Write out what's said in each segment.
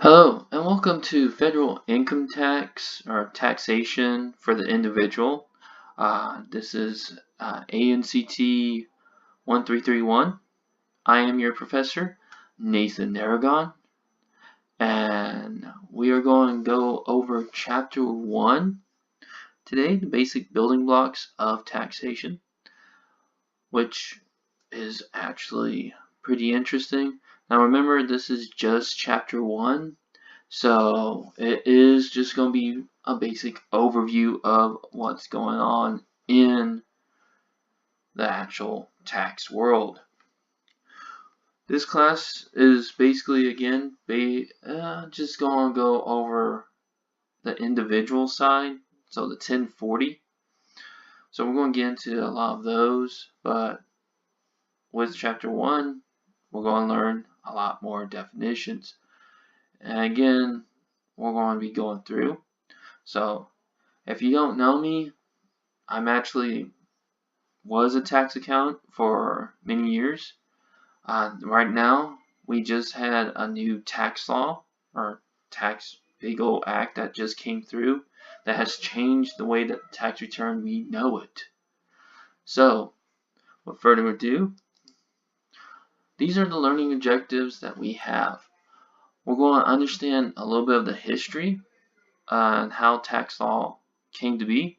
Hello, and welcome to federal income tax or taxation for the individual. This is ANCT 1331. I am your professor, Nathan Aragon, and we are going to go over Chapter 1 today, the basic building blocks of taxation, which is actually pretty interesting. Now remember, this is just Chapter 1. So it is just going to be a basic overview of what's going on in the actual tax world. This class is basically, again, just going to go over the individual side, so the 1040. So we're going to get into a lot of those, but with Chapter 1, we're going to learn a lot more definitions. And again, we're going to be going through. So if you don't know me, I'm actually was a tax accountant for many years. Right now, we just had a new tax law or tax legal act that just came through that has changed the way that tax return we know it. So, without further ado, these are the learning objectives that we have. We're going to understand a little bit of the history and how tax law came to be.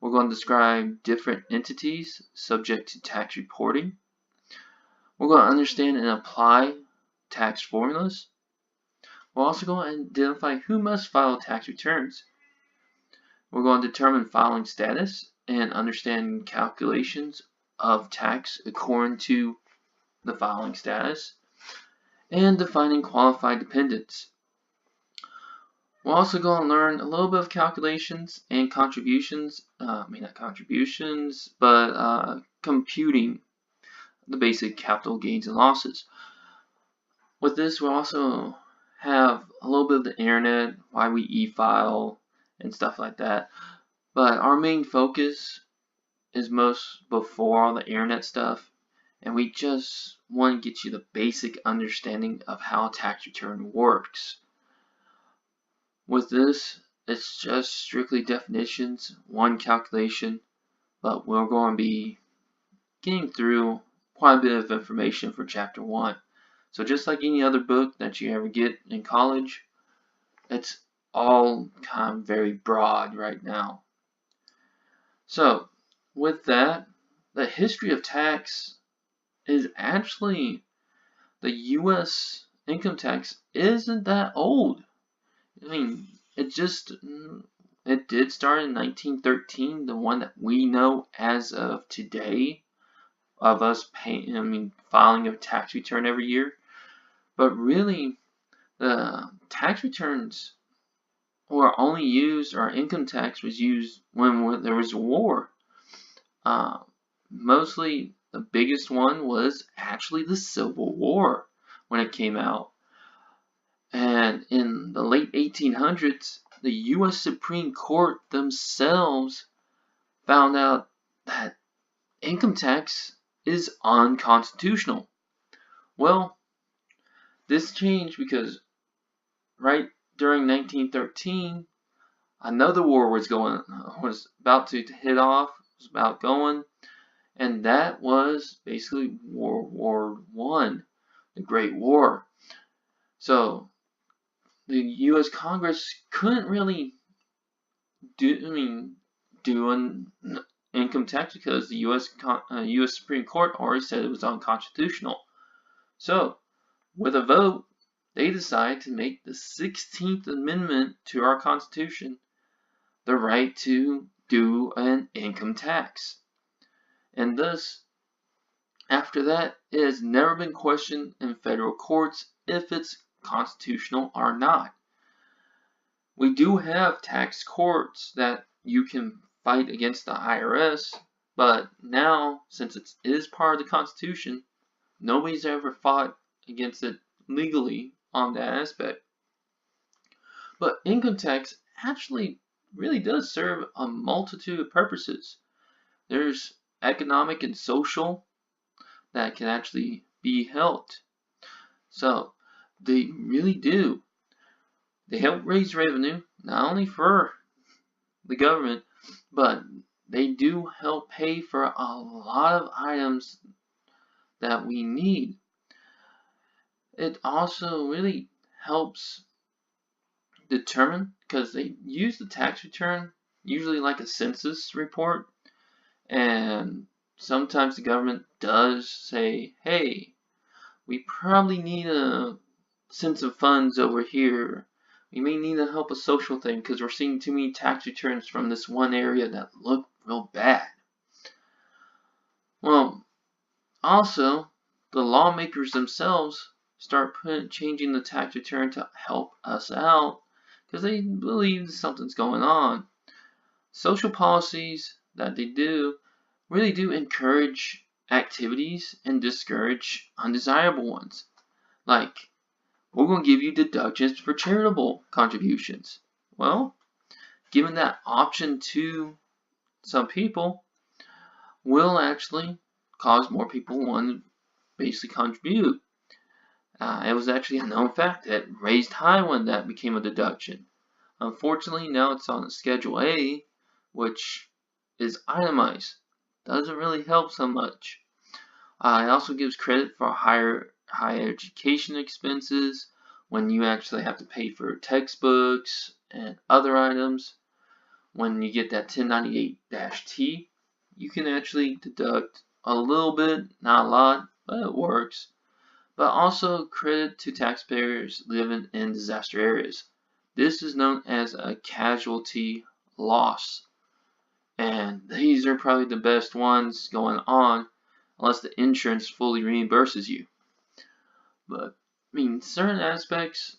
We're going to describe different entities subject to tax reporting. We're going to understand and apply tax formulas. We're also going to identify who must file tax returns. We're going to determine filing status and understand calculations of tax according to the filing status, and defining qualified dependents. We're also going to learn a little bit of calculations and contributions, not contributions, but computing the basic capital gains and losses. With this, we'll also have a little bit of the internet, why we e-file, and stuff like that. But our main focus is most before all the internet stuff, and we just want to get you the basic understanding of how a tax return works. With this, it's just strictly definitions, one calculation, but we're going to be getting through quite a bit of information for Chapter 1. So just like any other book that you ever get in college, it's all kind of very broad right now. So with that, the history of tax is actually, the U.S. income tax isn't that old. I mean, it did start in 1913, the one that we know as of today, of us filing a tax return every year. But really, the tax returns were only used, or income tax was used when there was a war. Mostly, the biggest one was actually the Civil War when it came out. And in the late 1800s, the U.S. Supreme Court themselves found out that income tax is unconstitutional. Well, this changed because right during 1913, another war was about to hit off, was about going, and that was basically World War I, the Great War. So the U.S. Congress couldn't really do an income tax because the U.S. Supreme Court already said it was unconstitutional. So, with a vote, they decided to make the 16th Amendment to our Constitution the right to do an income tax. And thus, after that, it has never been questioned in federal courts if it's constitutional or not. We do have tax courts that you can fight against the IRS, but now, since it is part of the Constitution, nobody's ever fought against it legally on that aspect. But income tax actually really does serve a multitude of purposes. There's economic and social that can actually be helped. So they really do They help raise revenue, not only for the government, but they do help pay for a lot of items that we need. It also really helps determine, because they use the tax return usually like a census report, and sometimes the government does say, hey, we probably need a sense of funds over here. We may need to help a social thing because we're seeing too many tax returns from this one area that look real bad. Well, also, the lawmakers themselves start changing the tax return to help us out because they believe something's going on. Social policies that they do really do encourage activities and discourage undesirable ones. Like, we're going to give you deductions for charitable contributions. Well, giving that option to some people will actually cause more people to want to basically contribute. It was actually a known fact that raised high when that became a deduction. Unfortunately, now it's on Schedule A, which is itemized. Doesn't really help so much. It also gives credit for higher education expenses when you actually have to pay for textbooks and other items. When you get that 1098-T, you can actually deduct a little bit, not a lot, but it works. But also credit to taxpayers living in disaster areas. This is known as a casualty loss. And these are probably the best ones going on, unless the insurance fully reimburses you. But, I mean, certain aspects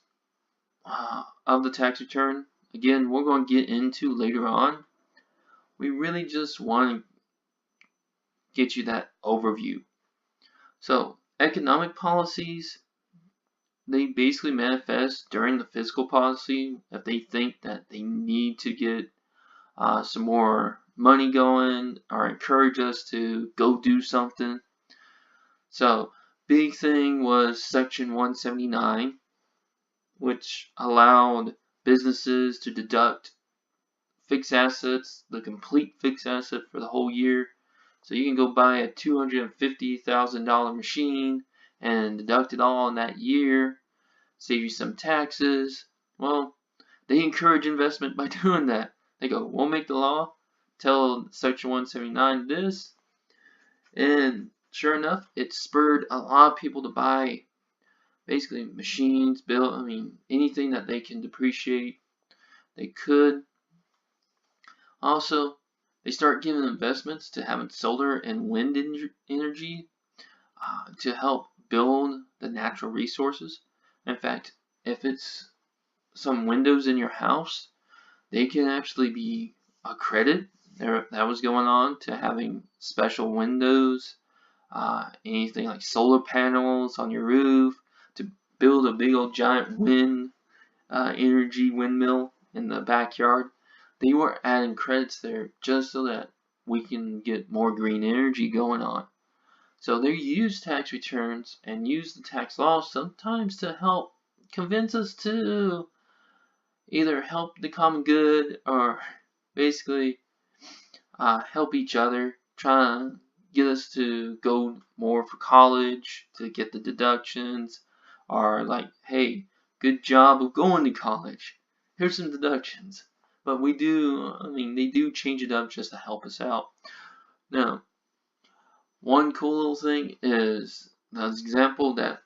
of the tax return, again, we're going to get into later on. We really just want to get you that overview. So, economic policies, they basically manifest during the fiscal policy if they think that they need to get some more money going or encourage us to go do something. So, big thing was Section 179, which allowed businesses to deduct fixed assets, the complete fixed asset for the whole year. So you can go buy a $250,000 machine and deduct it all in that year, save you some taxes. Well, they encourage investment by doing that. They go, we'll make the law, tell Section 179 this, and sure enough, it spurred a lot of people to buy basically machines, anything that they can depreciate, they could. Also, they start giving investments to having solar and wind energy to help build the natural resources. In fact, if it's some windows in your house, they can actually be a credit. That was going on to having special windows, anything like solar panels on your roof, to build a big old giant wind energy windmill in the backyard. They were adding credits there just so that we can get more green energy going on. So they use tax returns and use the tax laws sometimes to help convince us to either help the common good or basically help each other, try to get us to go more for college, to get the deductions, or like, hey, good job of going to college. Here's some deductions. But they do change it up just to help us out. Now, one cool little thing is, the example that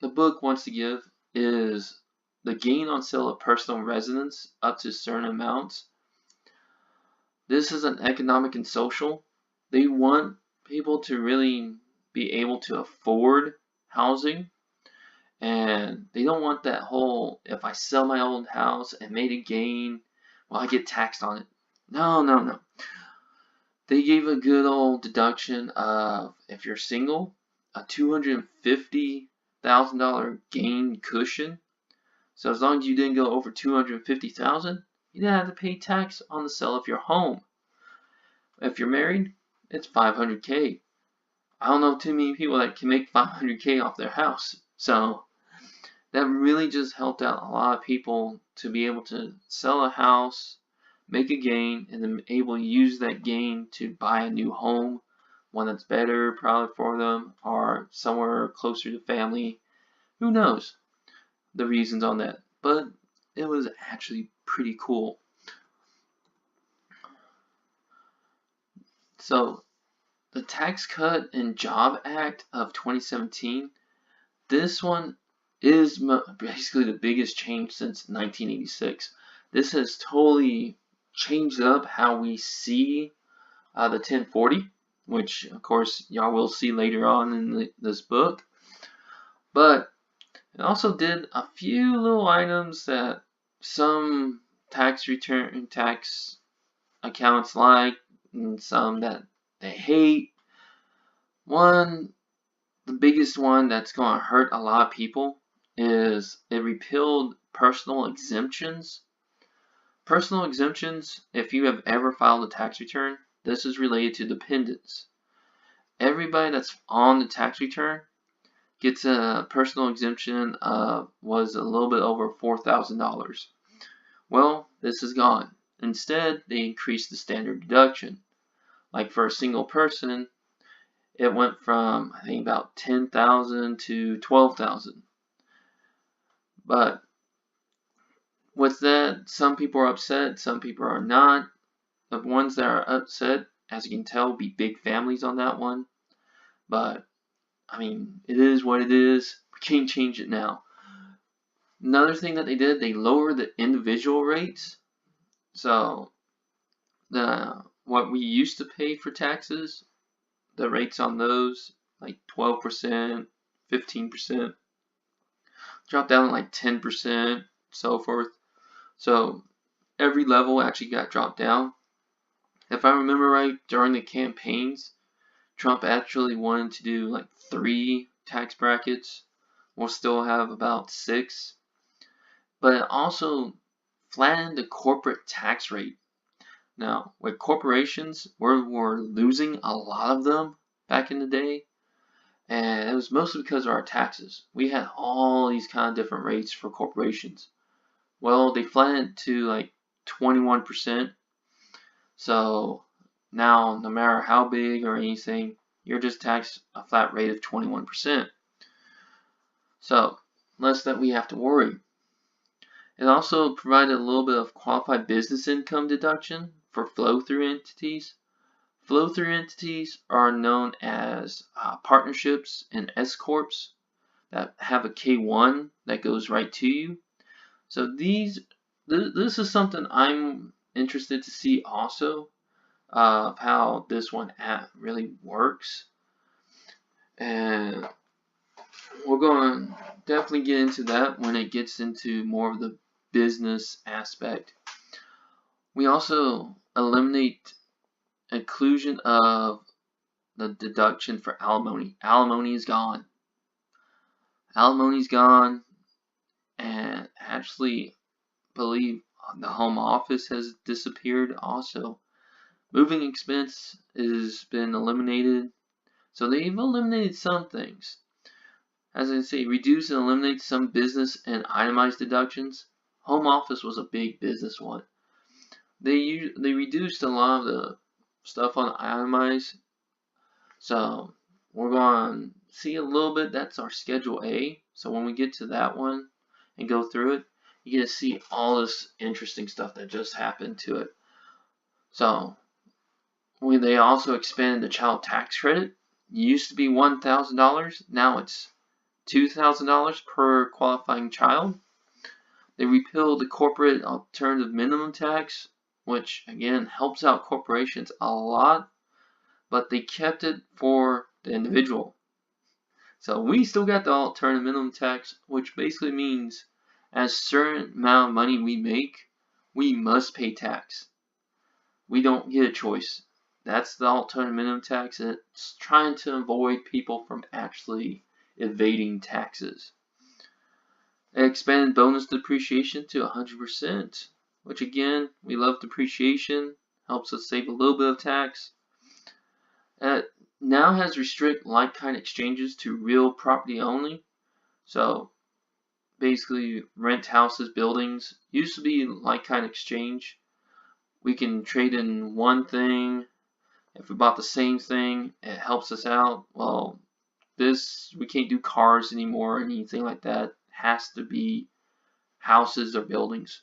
the book wants to give is the gain on sale of personal residence up to certain amounts. This is an economic and social. They want people to really be able to afford housing, and they don't want that whole, if I sell my old house and made a gain, well, I get taxed on it. No. They gave a good old deduction of, if you're single, a $250,000 gain cushion. So as long as you didn't go over $250,000, you didn't have to pay tax on the sale of your home. If you're married, it's $500K. I don't know too many people that can make $500K off their house. So that really just helped out a lot of people to be able to sell a house, make a gain, and then able to use that gain to buy a new home, one that's better probably for them, or somewhere closer to family. Who knows the reasons on that, but it was actually pretty cool. So the Tax Cut and Job Act of 2017, this one is basically the biggest change since 1986. This has totally changed up how we see the 1040, which of course y'all will see later on in this book. But it also did a few little items that some tax accounts like, and some that they hate. The biggest one that's going to hurt a lot of people is it repealed personal exemptions. Personal exemptions, if you have ever filed a tax return, this is related to dependents. Everybody that's on the tax return gets a personal exemption was a little bit over $4,000. Well, this is gone. Instead, they increased the standard deduction. Like for a single person, it went from, I think, about $10,000 to $12,000. But with that, some people are upset, some people are not. The ones that are upset, as you can tell, will be big families on that one. But, I mean, it is what it is. We can't change it now. Another thing that they did, they lowered the individual rates. So, what we used to pay for taxes, the rates on those, like 12%, 15%, dropped down to like 10%, so forth. So every level actually got dropped down. If I remember right, during the campaigns, Trump actually wanted to do like 3 tax brackets. We'll still have about 6. But it also flattened the corporate tax rate. Now, with corporations, we're losing a lot of them back in the day. And it was mostly because of our taxes. We had all these kind of different rates for corporations. Well, they flattened it to like 21%. So now, no matter how big or anything, you're just taxed a flat rate of 21%. So less that we have to worry. It also provided a little bit of qualified business income deduction for flow-through entities. Flow-through entities are known as partnerships and S-corps that have a K1 that goes right to you. So this is something I'm interested to see also, of how this one really works. And we're going to definitely get into that when it gets into more of the business aspect. We also eliminate inclusion of the deduction for alimony. Alimony is gone. Alimony is gone, and actually believe the home office has disappeared also. Moving expense has been eliminated. So they've eliminated some things. As I say, reduce and eliminate some business and itemized deductions. Home office was a big business one. They reduced a lot of the stuff on itemized. So we're going to see a little bit. That's our Schedule A. So when we get to that one and go through it, you get to see all this interesting stuff that just happened to it. So they also expanded the child tax credit. It used to be $1,000. Now it's $2,000 per qualifying child. They repealed the corporate alternative minimum tax, which again helps out corporations a lot, but they kept it for the individual. So we still got the alternative minimum tax, which basically means as a certain amount of money we make, we must pay tax. We don't get a choice. That's the alternative minimum tax. It's trying to avoid people from actually evading taxes. It expanded bonus depreciation to 100%, which again, we love depreciation, helps us save a little bit of tax. It now has restrict like-kind exchanges to real property only. So basically rent houses, buildings. Used to be like kind of exchange. We can trade in one thing. If we bought the same thing, it helps us out. Well, this, we can't do cars anymore or anything like that. It has to be houses or buildings.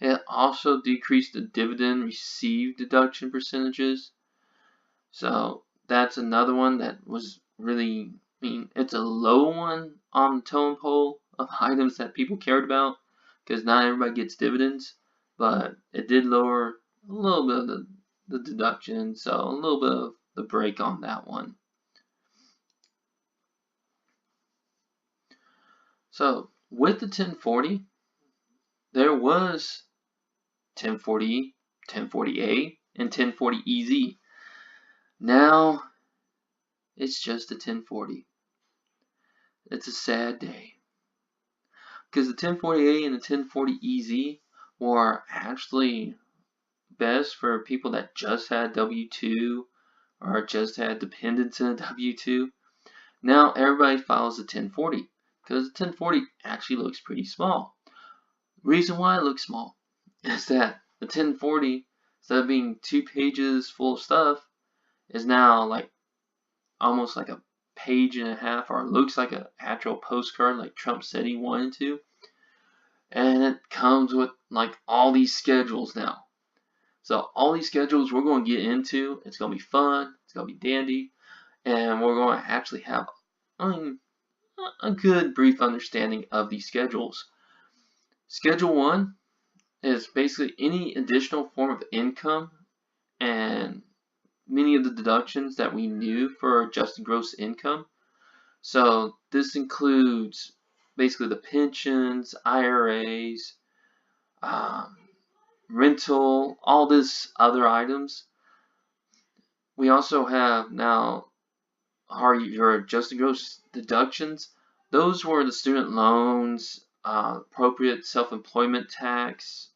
It also decreased the dividend received deduction percentages. So that's another one that was really, it's a low one on the totem pole of items that people cared about, because not everybody gets dividends, but it did lower a little bit of the deduction, so a little bit of the break on that one. So with the 1040, there was 1040, 1040A, and 1040EZ. Now it's just a 1040. It's a sad day, because the 1040A and the 1040EZ were actually best for people that just had W-2 or just had dependents in a W-2. Now everybody follows the 1040 because the 1040 actually looks pretty small. Reason why it looks small is that the 1040, instead of being 2 pages full of stuff, is now like almost like a page and a half, or looks like an actual postcard like Trump said he wanted to. And it comes with like all these schedules now. So all these schedules we're going to get into. It's going to be fun. It's going to be dandy. And we're going to actually have a good brief understanding of these schedules. Schedule 1 is basically any additional form of income and many of the deductions that we knew for adjusted gross income. So this includes basically the pensions, IRAs, rental, all this other items. We also have now your adjusted gross deductions. Those were the student loans, appropriate self-employment tax,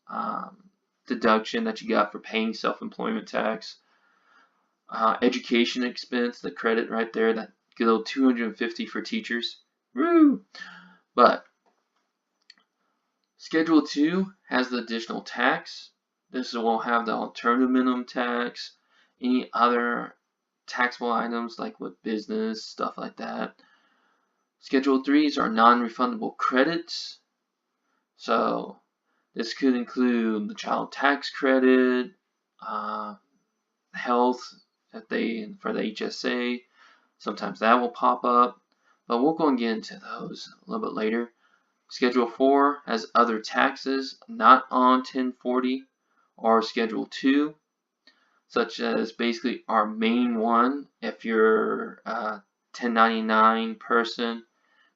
deduction that you got for paying self-employment tax, education expense, the credit right there, that good old $250 for teachers. Woo! But Schedule 2 has the additional tax. This will have the alternative minimum tax, any other taxable items like with business, stuff like that. Schedule 3s are non-refundable credits. So this could include the child tax credit, health for the HSA. Sometimes that will pop up, but we're going to get into those a little bit later. Schedule 4 has other taxes not on 1040 or Schedule 2, such as basically our main one. If you're a 1099 person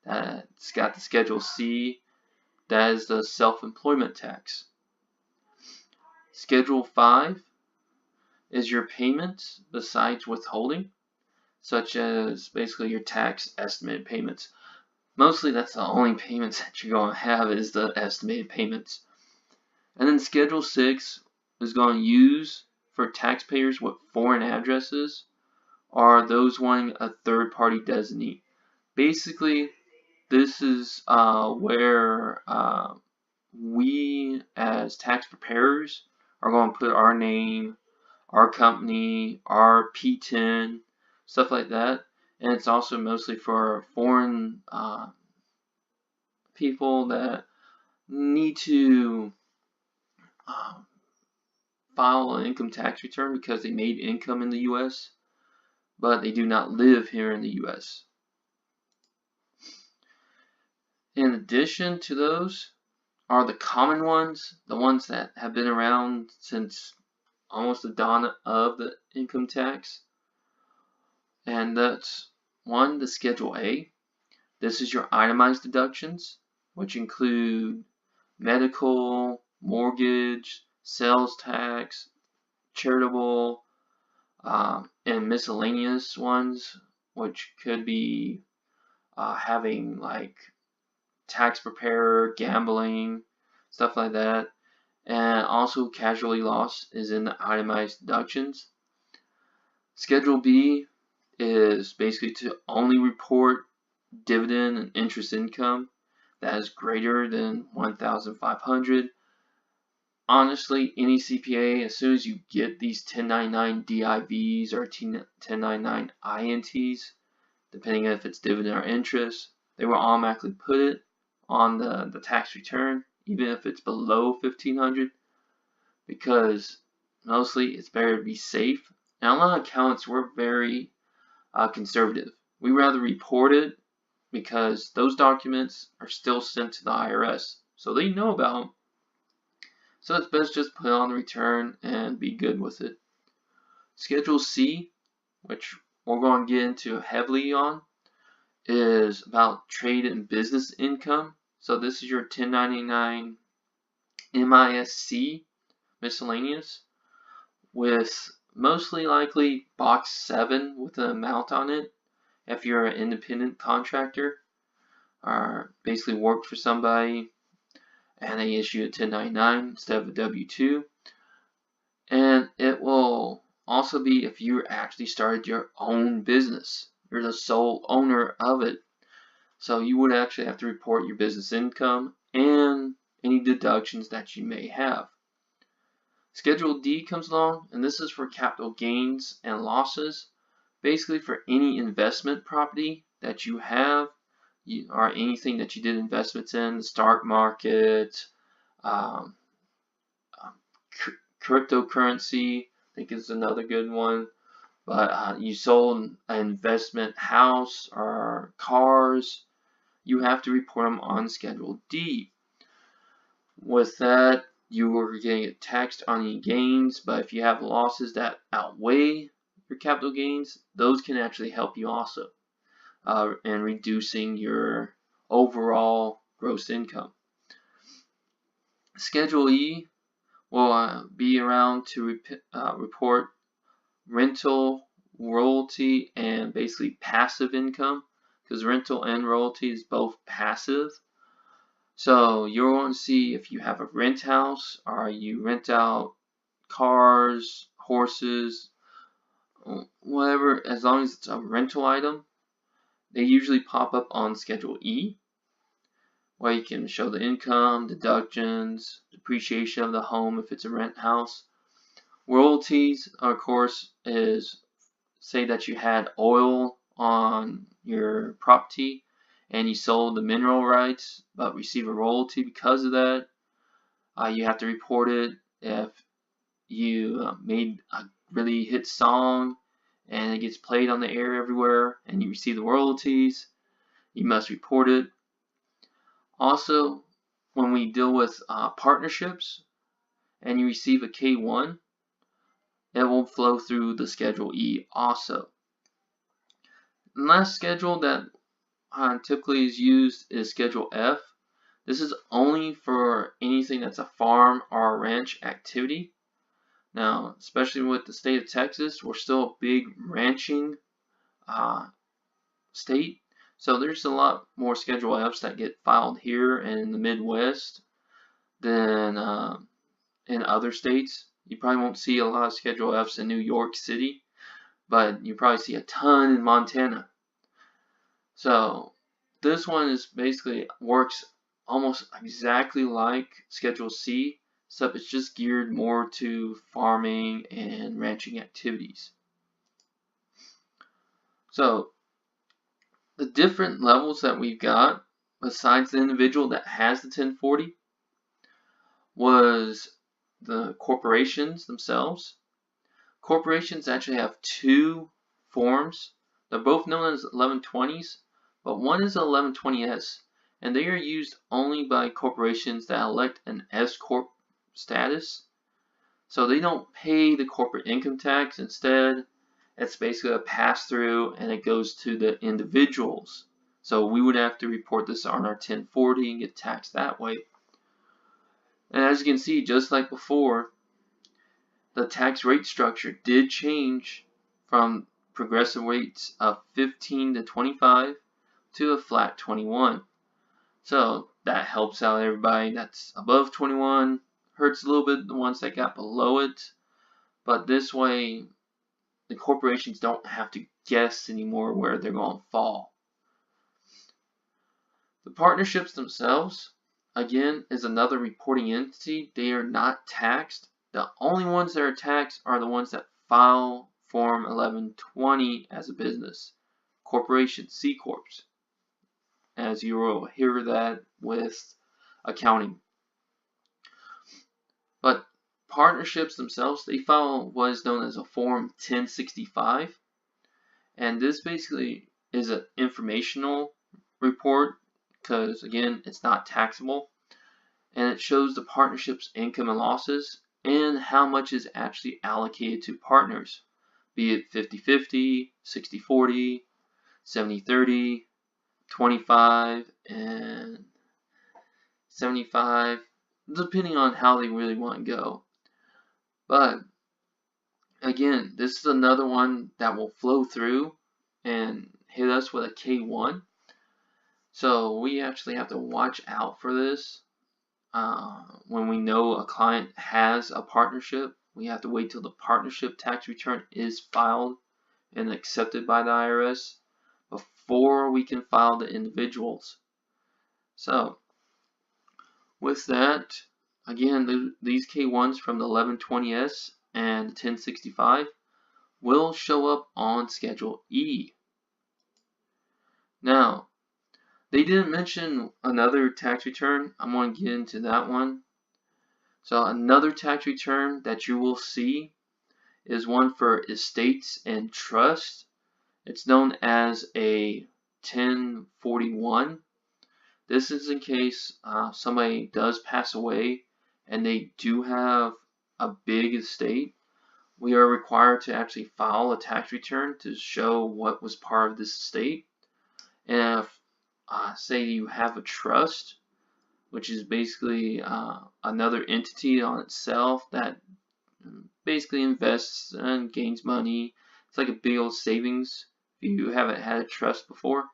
that's got the Schedule C, that is the self-employment tax. Schedule 5 is your payments besides withholding, such as basically your tax estimated payments. Mostly that's the only payments that you're going to have is the estimated payments. And then Schedule 6 is going to use for taxpayers with foreign addresses or those wanting a third-party designee. Basically, this is where we as tax preparers are going to put our name, our company, our P10, stuff like that. And it's also mostly for foreign people that need to file an income tax return because they made income in the U.S., but they do not live here in the U.S. In addition to those are the common ones, the ones that have been around since almost the dawn of the income tax. And that's one, the Schedule A. This is your itemized deductions, which include medical, mortgage, sales tax, charitable, and miscellaneous ones, which could be having like tax preparer, gambling, stuff like that. And also casualty loss is in the itemized deductions. Schedule B is basically to only report dividend and interest income. that is greater than 1,500. Honestly, any CPA, as soon as you get these 1099 DIVs or 1099 INTs, depending on if it's dividend or interest, they will automatically put it on the tax return, even if it's below 1,500, because mostly it's better to be safe. And a lot of accountants, we're very conservative. We rather report it because those documents are still sent to the IRS, so they know about them. So it's best just put it on the return and be good with it. Schedule C, which we're going to get into heavily on, is about trade and business income. So this is your 1099 MISC, miscellaneous, with mostly likely box 7 with an amount on it if you're an independent contractor or basically worked for somebody and they issue a 1099 instead of a W-2. And it will also be if you actually started your own business. You're the sole owner of it. So you would actually have to report your business income and any deductions that you may have. Schedule D comes along, and this is for capital gains and losses. Basically for any investment property that you have, or anything that you did investments in, the stock market, cryptocurrency, I think is another good one. But you sold an investment house or cars, you have to report them on Schedule D. With that, you are going to get taxed on any gains, but if you have losses that outweigh your capital gains, those can actually help you also in reducing your overall gross income. Schedule E will be around to report rental, royalty, and basically passive income, because rental and royalty is both passive. So you're going to see if you have a rent house or you rent out cars, horses, whatever, as long as it's a rental item, they usually pop up on Schedule E, where you can show the income, deductions, depreciation of the home if it's a rent house. Royalties, of course, is say that you had oil on your property and you sold the mineral rights but receive a royalty because of that. You have to report it. If you made a really hit song and it gets played on the air everywhere and you receive the royalties, you must report it. Also, when we deal with partnerships and you receive a K1, it will flow through the Schedule E also. The last schedule that typically is used is Schedule F. This is only for anything that's a farm or a ranch activity. Now, especially with the state of Texas, we're still a big ranching state. So there's a lot more Schedule Fs that get filed here in the Midwest than in other states. You probably won't see a lot of Schedule Fs in New York City, but you probably see a ton in Montana. So this one is basically works almost exactly like Schedule C, except it's just geared more to farming and ranching activities. So the different levels that we've got, besides the individual that has the 1040, was the corporations themselves. Corporations actually have two forms. They're both known as 1120s, but one is 1120S, and they are used only by corporations that elect an S Corp status. So they don't pay the corporate income tax. Instead, it's basically a pass-through and it goes to the individuals. So we would have to report this on our 1040 and get taxed that way. And as you can see, just like before, the tax rate structure did change from progressive rates of 15 to 25 to a flat 21. So that helps out everybody that's above 21. Hurts a little bit the ones that got below it. But this way, the corporations don't have to guess anymore where they're going to fall. The partnerships themselves, again, is another reporting entity. They are not taxed. The only ones that are taxed are the ones that file Form 1120 as a business. Corporations, C Corps, as you will hear that with accounting. But partnerships themselves, they file what is known as a Form 1065. And this basically is an informational report because, again, it's not taxable. And it shows the partnership's income and losses and how much is actually allocated to partners, be it 50-50, 60-40, 70-30, 25, and 75, depending on how they really want to go. But again, this is another one that will flow through and hit us with a K1. So we actually have to watch out for this. When we know a client has a partnership, we have to wait till the partnership tax return is filed and accepted by the IRS before we can file the individuals. So with that, again, these K1s from the 1120S and the 1065 will show up on Schedule E. Now, they didn't mention another tax return. I'm going to get into that one. So another tax return that you will see is one for estates and trusts. It's known as a 1041. This is in case somebody does pass away and they do have a big estate. We are required to actually file a tax return to show what was part of this estate. And if say you have a trust, which is basically another entity on itself that basically invests and gains money. It's like a big old savings if you haven't had a trust before.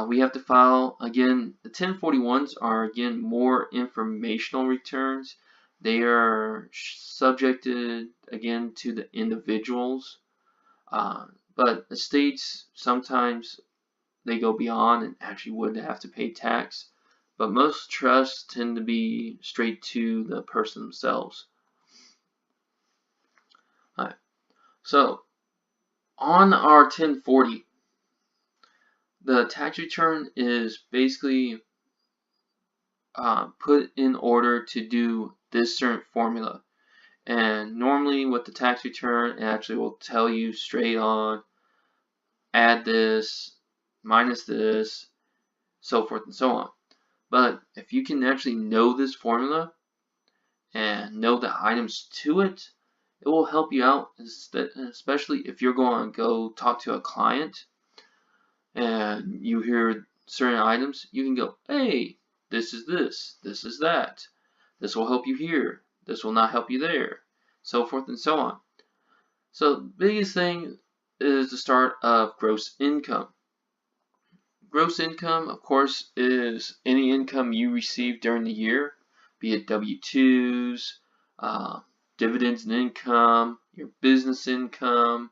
We have to file, again, the 1041s are, again, more informational returns. They are subjected, again, to the individuals. But estates, sometimes they go beyond and actually would have to pay tax. But most trusts tend to be straight to the person themselves. Alright, so on our 1040, the tax return is basically put in order to do this certain formula. And normally with the tax return, it actually will tell you straight on, add this, minus this, so forth and so on. But if you can actually know this formula and know the items to it, it will help you out, especially if you're going to go talk to a client and you hear certain items. You can go, hey, this is this, this is that. This will help you here, this will not help you there, so forth and so on. So the biggest thing is the start of gross income. Gross income, of course, is any income you receive during the year, be it W-2s, dividends and income, your business income,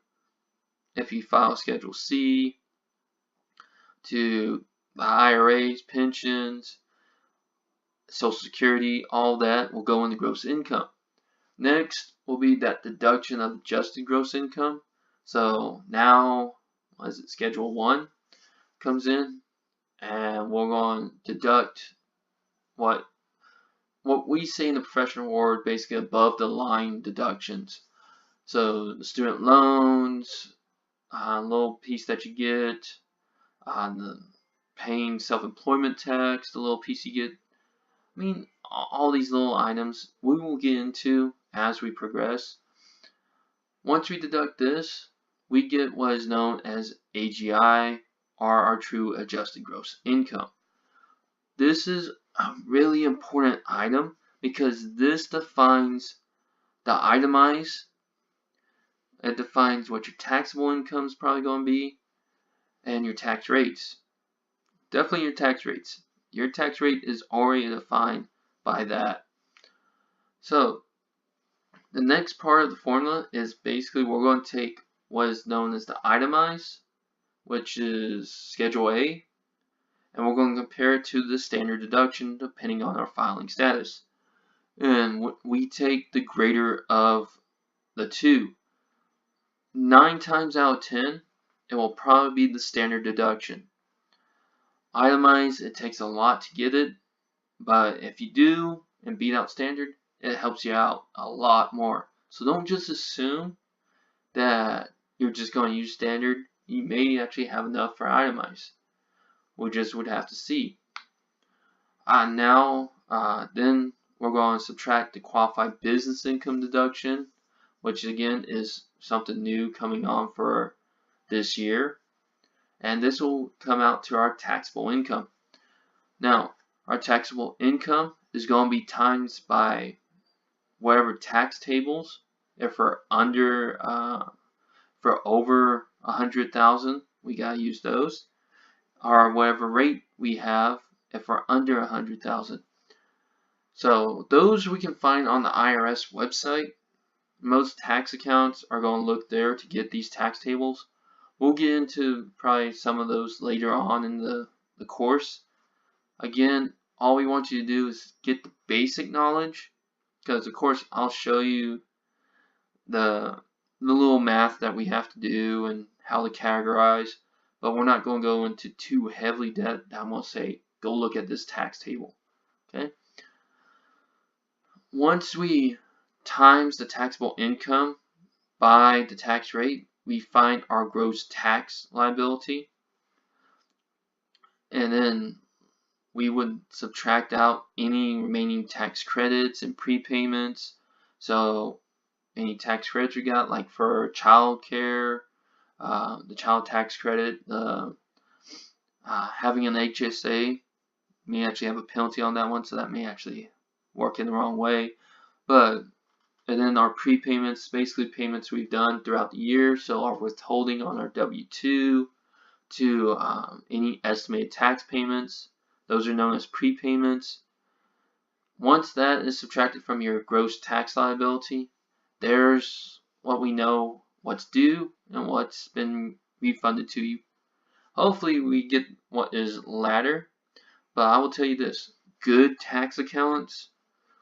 if you file Schedule C, to the IRAs, pensions, Social Security, all that will go into gross income. Next will be that deduction of adjusted gross income. So now, Schedule 1 comes in, and we're going to deduct what we say in the professional world, basically above the line deductions. So the student loans, a little piece that you get, the paying self-employment tax, the little piece you get. I mean, all these little items we will get into as we progress. Once we deduct this, we get what is known as AGI, or our true adjusted gross income. This is a really important item because this defines the itemized. It defines what your taxable income is probably going to be and your tax rates. Definitely your tax rates. Your tax rate is already defined by that. So the next part of the formula is basically we're going to take what is known as the itemized, which is Schedule A, and we're going to compare it to the standard deduction depending on our filing status. And we take the greater of the two. 9 times out of 10, it will probably be the standard deduction. Itemized, it takes a lot to get it, but if you do and beat out standard, it helps you out a lot more. So don't just assume that you're just going to use standard. You may actually have enough for itemized. We just would have to see. Then we're going to subtract the qualified business income deduction, which again is something new coming on for this year. And this will come out to our taxable income. Now, our taxable income is going to be times by whatever tax tables. If we're for over 100,000, we gotta use those, or whatever rate we have if we're under 100,000. So those we can find on the IRS website. Most tax accounts are going to look there to get these tax tables. We'll get into probably some of those later on in the course. Again, all we want you to do is get the basic knowledge, because of course I'll show you the little math that we have to do and how to categorize, but we're not going to go into too heavily depth. I'm going to say go look at this tax table. Okay. Once we times the taxable income by the tax rate, we find our gross tax liability, and then we would subtract out any remaining tax credits and prepayments. So any tax credits we got, like for child care, the child tax credit, having an HSA may actually have a penalty on that one, so that may actually work in the wrong way. And then our prepayments, basically payments we've done throughout the year, so our withholding on our W-2 to any estimated tax payments, those are known as prepayments. Once that is subtracted from your gross tax liability, there's what we know what's due and what's been refunded to you. Hopefully we get what is latter, but I will tell you this, good tax accountants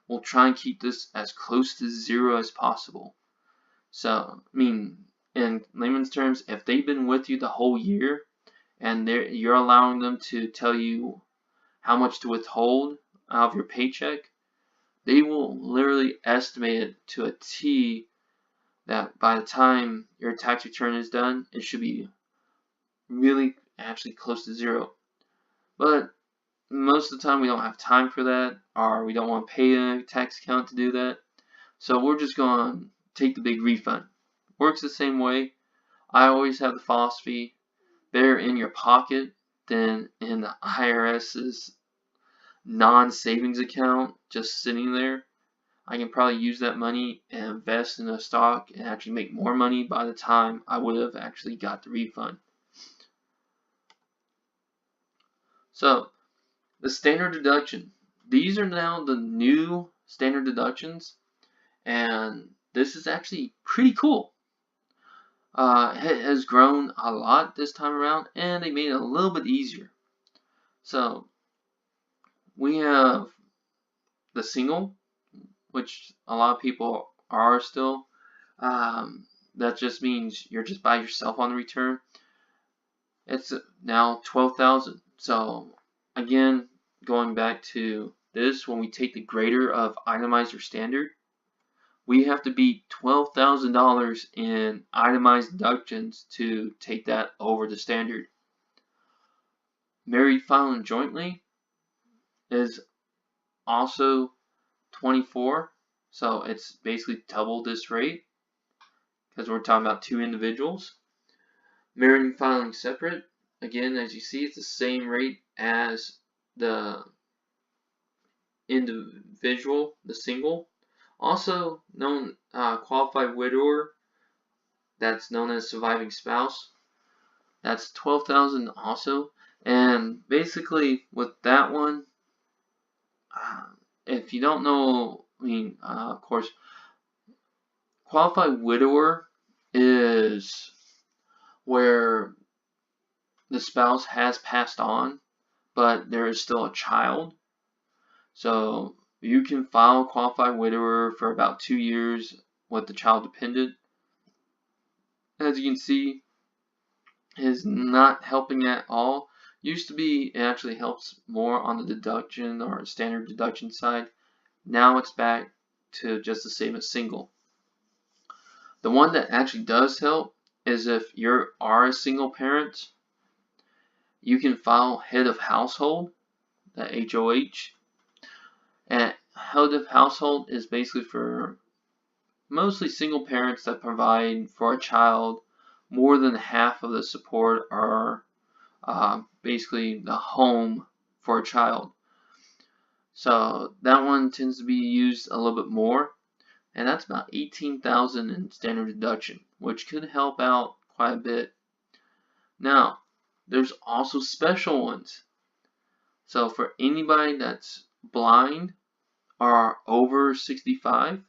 will try and keep this as close to zero as possible. So, I mean, in layman's terms, if they've been with you the whole year and you're allowing them to tell you how much to withhold out of your paycheck, they will literally estimate it to a T that by the time your tax return is done, it should be really actually close to zero. But most of the time we don't have time for that, or we don't want to pay a tax accountant to do that. So we're just going to take the big refund. Works the same way. I always have the philosophy, better in your pocket than in the IRS's non-savings account just sitting there. I can probably use that money and invest in a stock and actually make more money by the time I would have actually got the refund. So, the standard deduction. These are now the new standard deductions, and this is actually pretty cool. It has grown a lot this time around, and they made it a little bit easier. So, we have the single, which a lot of people are still. That just means you're just by yourself on the return. It's now 12,000. So again, going back to this, when we take the greater of itemized or standard, we have to beat $12,000 in itemized deductions to take that over the standard. Married filing jointly is also 24, so it's basically double this rate because we're talking about two individuals. Married and filing separate, again, as you see, it's the same rate as the individual, the single. Also known qualified widower, that's known as surviving spouse. That's 12,000 also. And basically with that one, if you don't know, of course, qualified widower is where the spouse has passed on, but there is still a child. So you can file qualified widower for about 2 years with the child dependent. As you can see, it is not helping at all. Used to be it actually helps more on the deduction or standard deduction side. Now it's back to just the same as single. The one that actually does help is if you are a single parent, you can file head of household, the HOH. And head of household is basically for mostly single parents that provide for a child more than half of the support or basically the home for a child. So that one tends to be used a little bit more, and that's about $18,000 in standard deduction, which could help out quite a bit. Now, there's also special ones. So for anybody that's blind or over 65,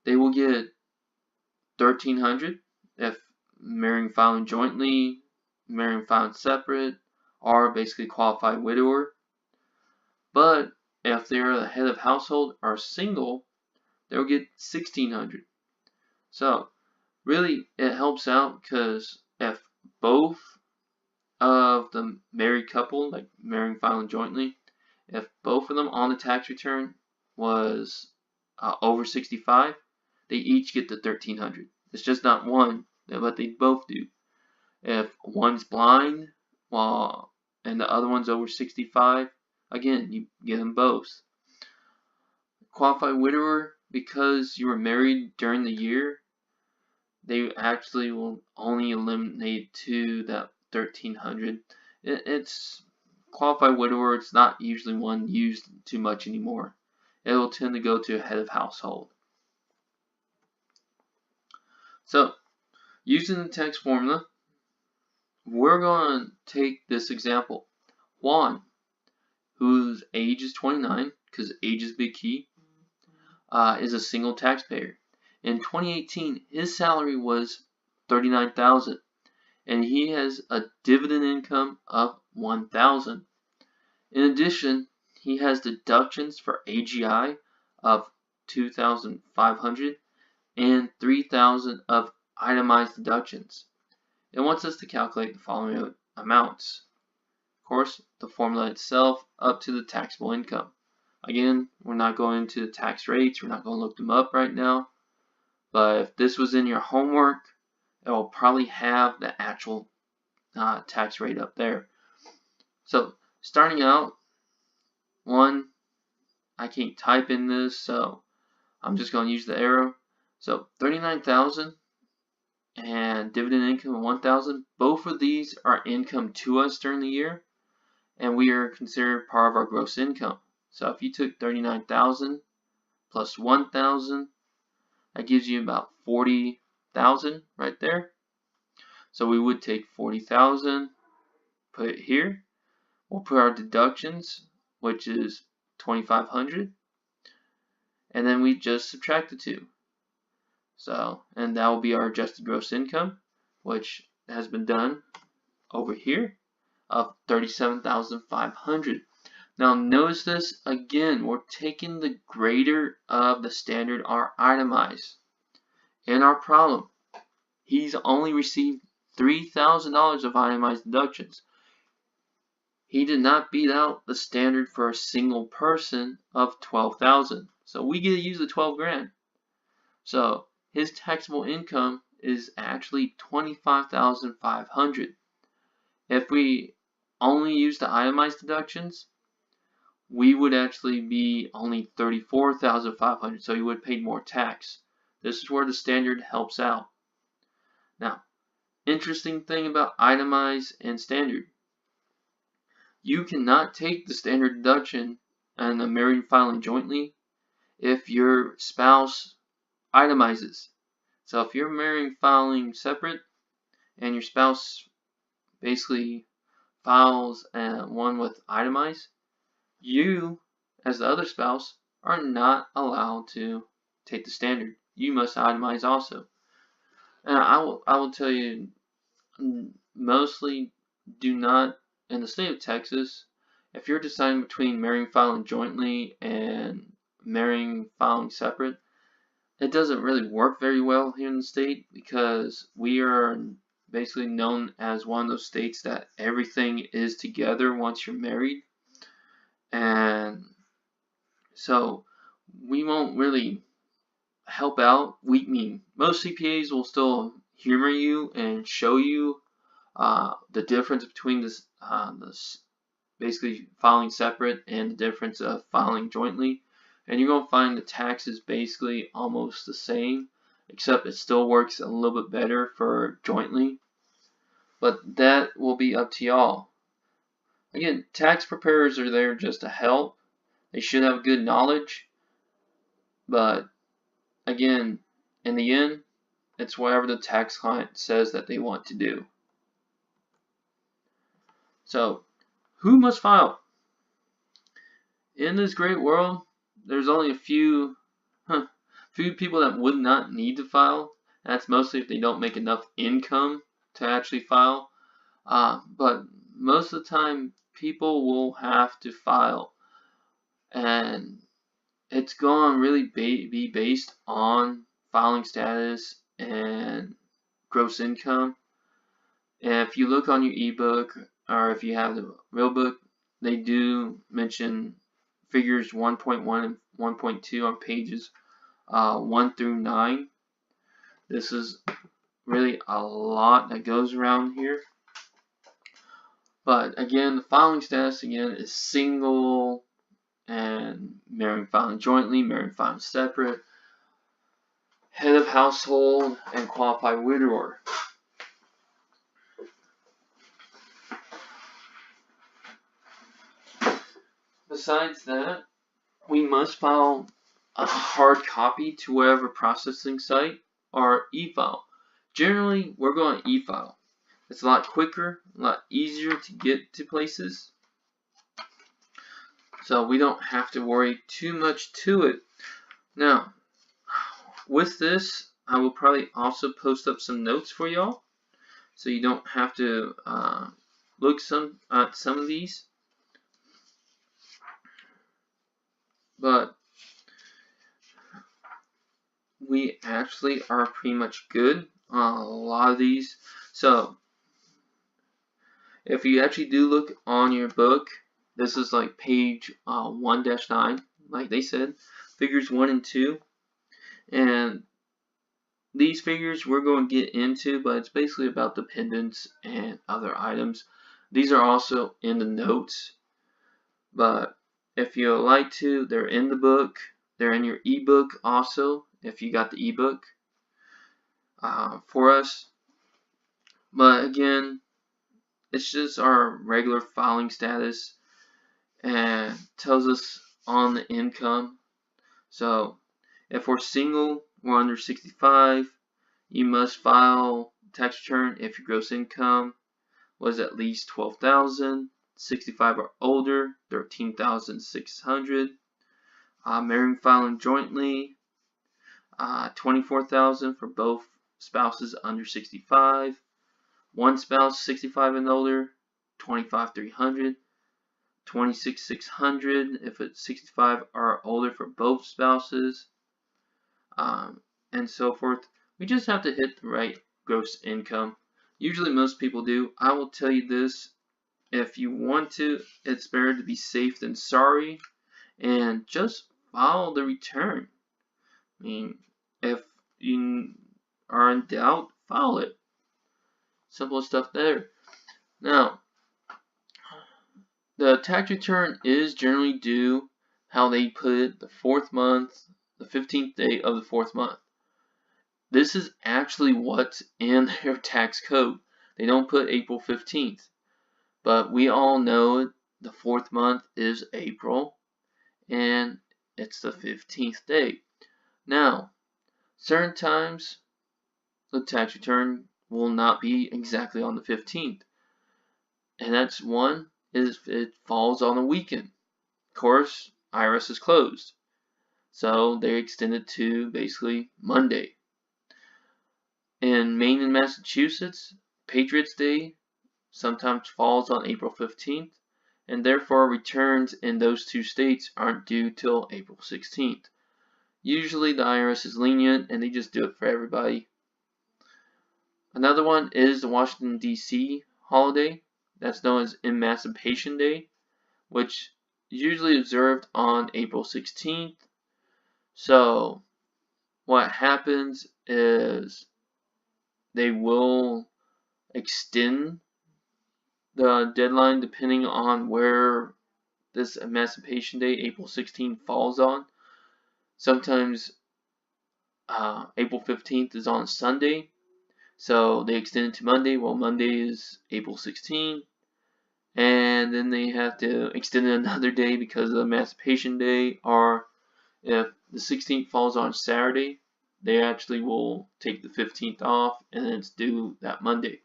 they will get $1,300 if marrying filing jointly, marrying filing separate, or basically qualified widower. But if they're the head of household or single, they'll get $1,600. So really it helps out because if both of the married couple, like marrying filing jointly, if both of them on the tax return was over 65, they each get the $1,300. It's just not one, but they both do. If one's blind and the other one's over 65, again, you get them both. Qualified widower, because you were married during the year, they actually will only eliminate to that $1,300. It's qualified widower. It's not usually one used too much anymore. It will tend to go to a head of household. So, using the tax formula, we're going to take this example. Juan, whose age is 29, because age is a big key, is a single taxpayer. In 2018, his salary was $39,000, and he has a dividend income of $1,000. In addition, he has deductions for AGI of $2,500 and $3,000 of itemized deductions. It wants us to calculate the following amounts. Of course, the formula itself up to the taxable income. Again, we're not going into the tax rates. We're not going to look them up right now. But if this was in your homework, it will probably have the actual tax rate up there. So starting out, I can't type in this, so I'm just going to use the arrow. So $39,000 and dividend income of $1,000. Both of these are income to us during the year, and we are considered part of our gross income. So if you took $39,000 plus $1,000, that gives you about $40,000 right there. So we would take $40,000, put it here. We'll put our deductions, which is $2,500, and then we just subtract the two. So, and that will be our adjusted gross income, which has been done over here of $37,500. Now notice this again, we're taking the greater of the standard or itemized. In our problem, he's only received $3,000 of itemized deductions. He did not beat out the standard for a single person of $12,000. So we get to use the 12 grand. So his taxable income is actually $25,500. If we only use the itemized deductions, we would actually be only $34,500. So he would have paid more tax. This is where the standard helps out. Now, interesting thing about itemized and standard. You cannot take the standard deduction and the married filing jointly if your spouse itemizes. So if you're married filing separate and your spouse basically files one with itemized, you as the other spouse are not allowed to take the standard. You must itemize also. And I will tell you, mostly do not in the state of Texas, if you're deciding between marrying filing jointly and marrying filing separate, it doesn't really work very well here in the state because we are basically known as one of those states that everything is together once you're married. And so we won't really help out. Most CPAs will still humor you and show you the difference between this basically filing separate and the difference of filing jointly, and you're going to find the tax is basically almost the same, except it still works a little bit better for jointly, but that will be up to y'all. Again, tax preparers are there just to help. They should have good knowledge, but again, in the end, it's whatever the tax client says that they want to do. So, who must file? In this great world, there's only a few people that would not need to file. That's mostly if they don't make enough income to actually file. But most of the time, people will have to file. And it's going to really be based on filing status and gross income. And if you look on your ebook, or if you have the real book, they do mention figures 1.1 and 1.2 on pages 1 through 9. This is really a lot that goes around here. But again, the filing status again is single, and marrying filing jointly, marrying filing separate, head of household, and qualified widower. Besides that, we must file a hard copy to whatever processing site or e-file. Generally, we're going to e-file. It's a lot quicker, a lot easier to get to places, so we don't have to worry too much to it. Now, with this, I will probably also post up some notes for y'all, so you don't have to look at some of these. But we actually are pretty much good on a lot of these. So if you actually do look on your book, this is like page 1-9, like they said, figures 1 and 2. And these figures we're going to get into, but it's basically about dependents and other items. These are also in the notes, but if you like to, they're in the book. They're in your ebook also, if you got the ebook for us. But again, it's just our regular filing status and tells us on the income. So if we're single, we're under 65, you must file tax return if your gross income was at least $12,000. 65 or older, $13,600. Marrying filing jointly, $24,000 for both spouses under 65. One spouse 65 and older, $25,300. $26,600 if it's 65 or older for both spouses, and so forth. We just have to hit the right gross income. Usually most people do. I will tell you this. If you want to, it's better to be safe than sorry, and just file the return. I mean, if you are in doubt, file it. Simple stuff there. Now, the tax return is generally due how they put it, the 4th month, the 15th day of the 4th month. This is actually what's in their tax code. They don't put April 15th. But we all know the 4th month is April, and it's the 15th day. Now, certain times, the tax return will not be exactly on the 15th. And that's one, is it falls on a weekend. Of course, IRS is closed. So they extend it to basically Monday. In Maine and Massachusetts, Patriots Day, sometimes falls on April 15th, and therefore returns in those two states aren't due till April 16th. Usually the IRS is lenient and they just do it for everybody. Another one is the Washington, D.C. holiday, that's known as Emancipation Day, which is usually observed on April 16th. So what happens is they will extend the deadline depending on where this Emancipation Day, April 16th, falls on. Sometimes April 15th is on Sunday, so they extend it to Monday. Well, Monday is April 16th, and then they have to extend it another day because of Emancipation Day. Or if the 16th falls on Saturday, they actually will take the 15th off, and then it's due that Monday.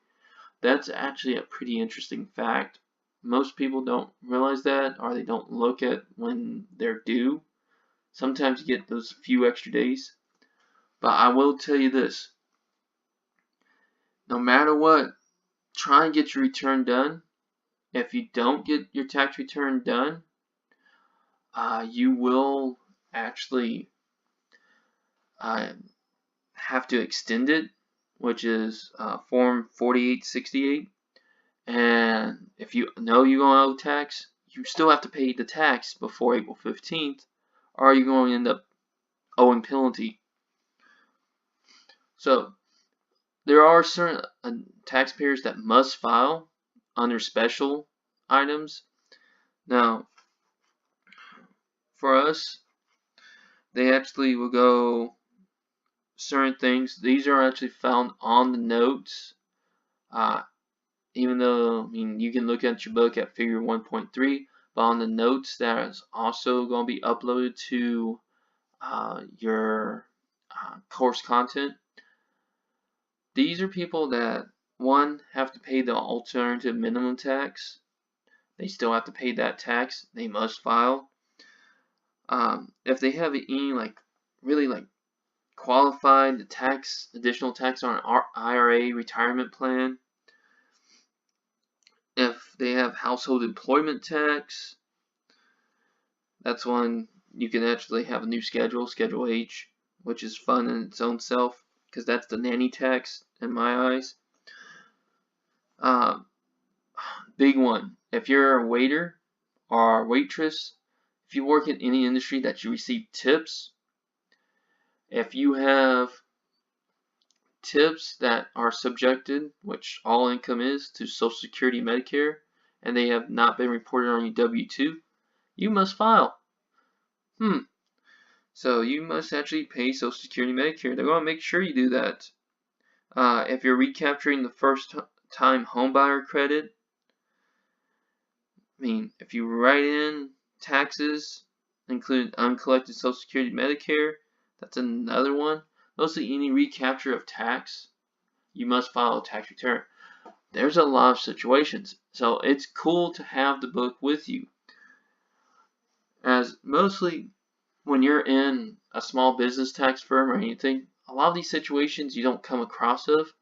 That's actually a pretty interesting fact. Most people don't realize that, or they don't look at when they're due. Sometimes you get those few extra days. But I will tell you this. No matter what, try and get your return done. If you don't get your tax return done, you will actually have to extend it, which is Form 4868. And if you know you're going to owe tax, you still have to pay the tax before April 15th, or you're going to end up owing penalty. So there are certain taxpayers that must file under special items. Now, for us, they actually will go certain things. These are actually found on the notes. Even though, I mean, you can look at your book at figure 1.3, but on the notes that is also going to be uploaded to your course content. These are people that, one, have to pay the alternative minimum tax. They still have to pay that tax. They must file. If they have any really qualified additional tax on an IRA retirement plan, if they have household employment tax, that's one you can actually have a new schedule, Schedule H, which is fun in its own self, because that's the nanny tax in my eyes. Big one, if you're a waiter or a waitress, if you work in any industry that you receive tips, if you have tips that are subjected, which all income is, to Social Security, Medicare, and they have not been reported on your W-2, you must file. So you must actually pay Social Security, Medicare. They're going to make sure you do that. If you're recapturing the first time homebuyer credit, I mean, if you write in taxes, including uncollected Social Security, Medicare, that's another one. Mostly any recapture of tax, you must file a tax return. There's a lot of situations, so it's cool to have the book with you. As mostly when you're in a small business tax firm or anything, a lot of these situations you don't come across of,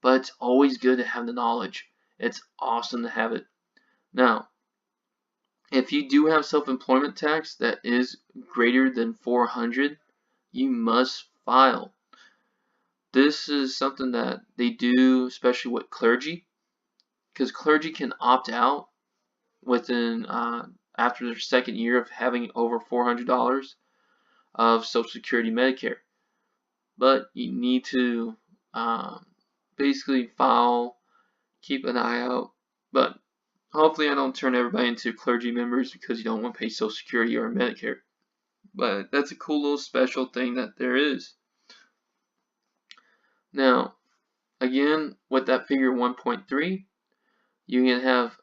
but it's always good to have the knowledge. It's awesome to have it. Now, if you do have self-employment tax that is greater than $400, you must file. This is something that they do, especially with clergy, because clergy can opt out within after their second year of having over $400 of Social Security, Medicare. But you need to basically file, keep an eye out. But hopefully I don't turn everybody into clergy members because you don't want to pay Social Security or Medicare. But that's a cool little special thing that there is. Now, again, with that figure 1.3, you can have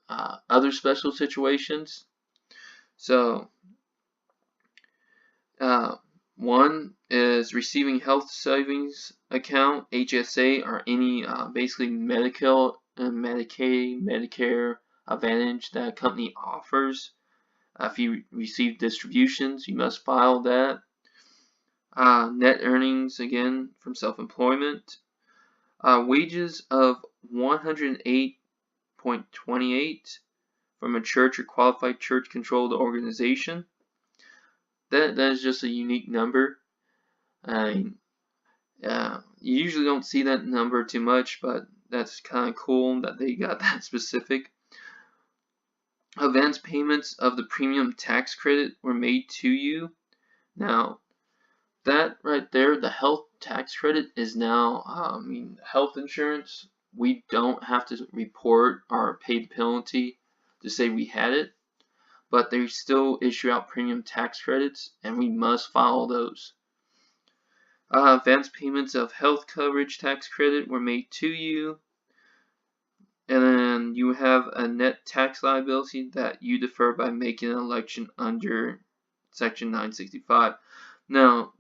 other special situations. So, one is receiving health savings account, HSA, or any basically medical and Medicaid, Medicare Advantage that a company offers. If you receive distributions, you must file that. Net earnings, again, from self-employment. Wages of $108.50 1.28 from a church or qualified church-controlled organization. That is just a unique number. You usually don't see that number too much, but that's kind of cool that they got that specific. Advance payments of the premium tax credit were made to you. Now, that right there, the health tax credit is now, health insurance. We don't have to report or pay the penalty to say we had it, but they still issue out premium tax credits, and we must follow those. Advance payments of health coverage tax credit were made to you, and then you have a net tax liability that you defer by making an election under Section 965. Now,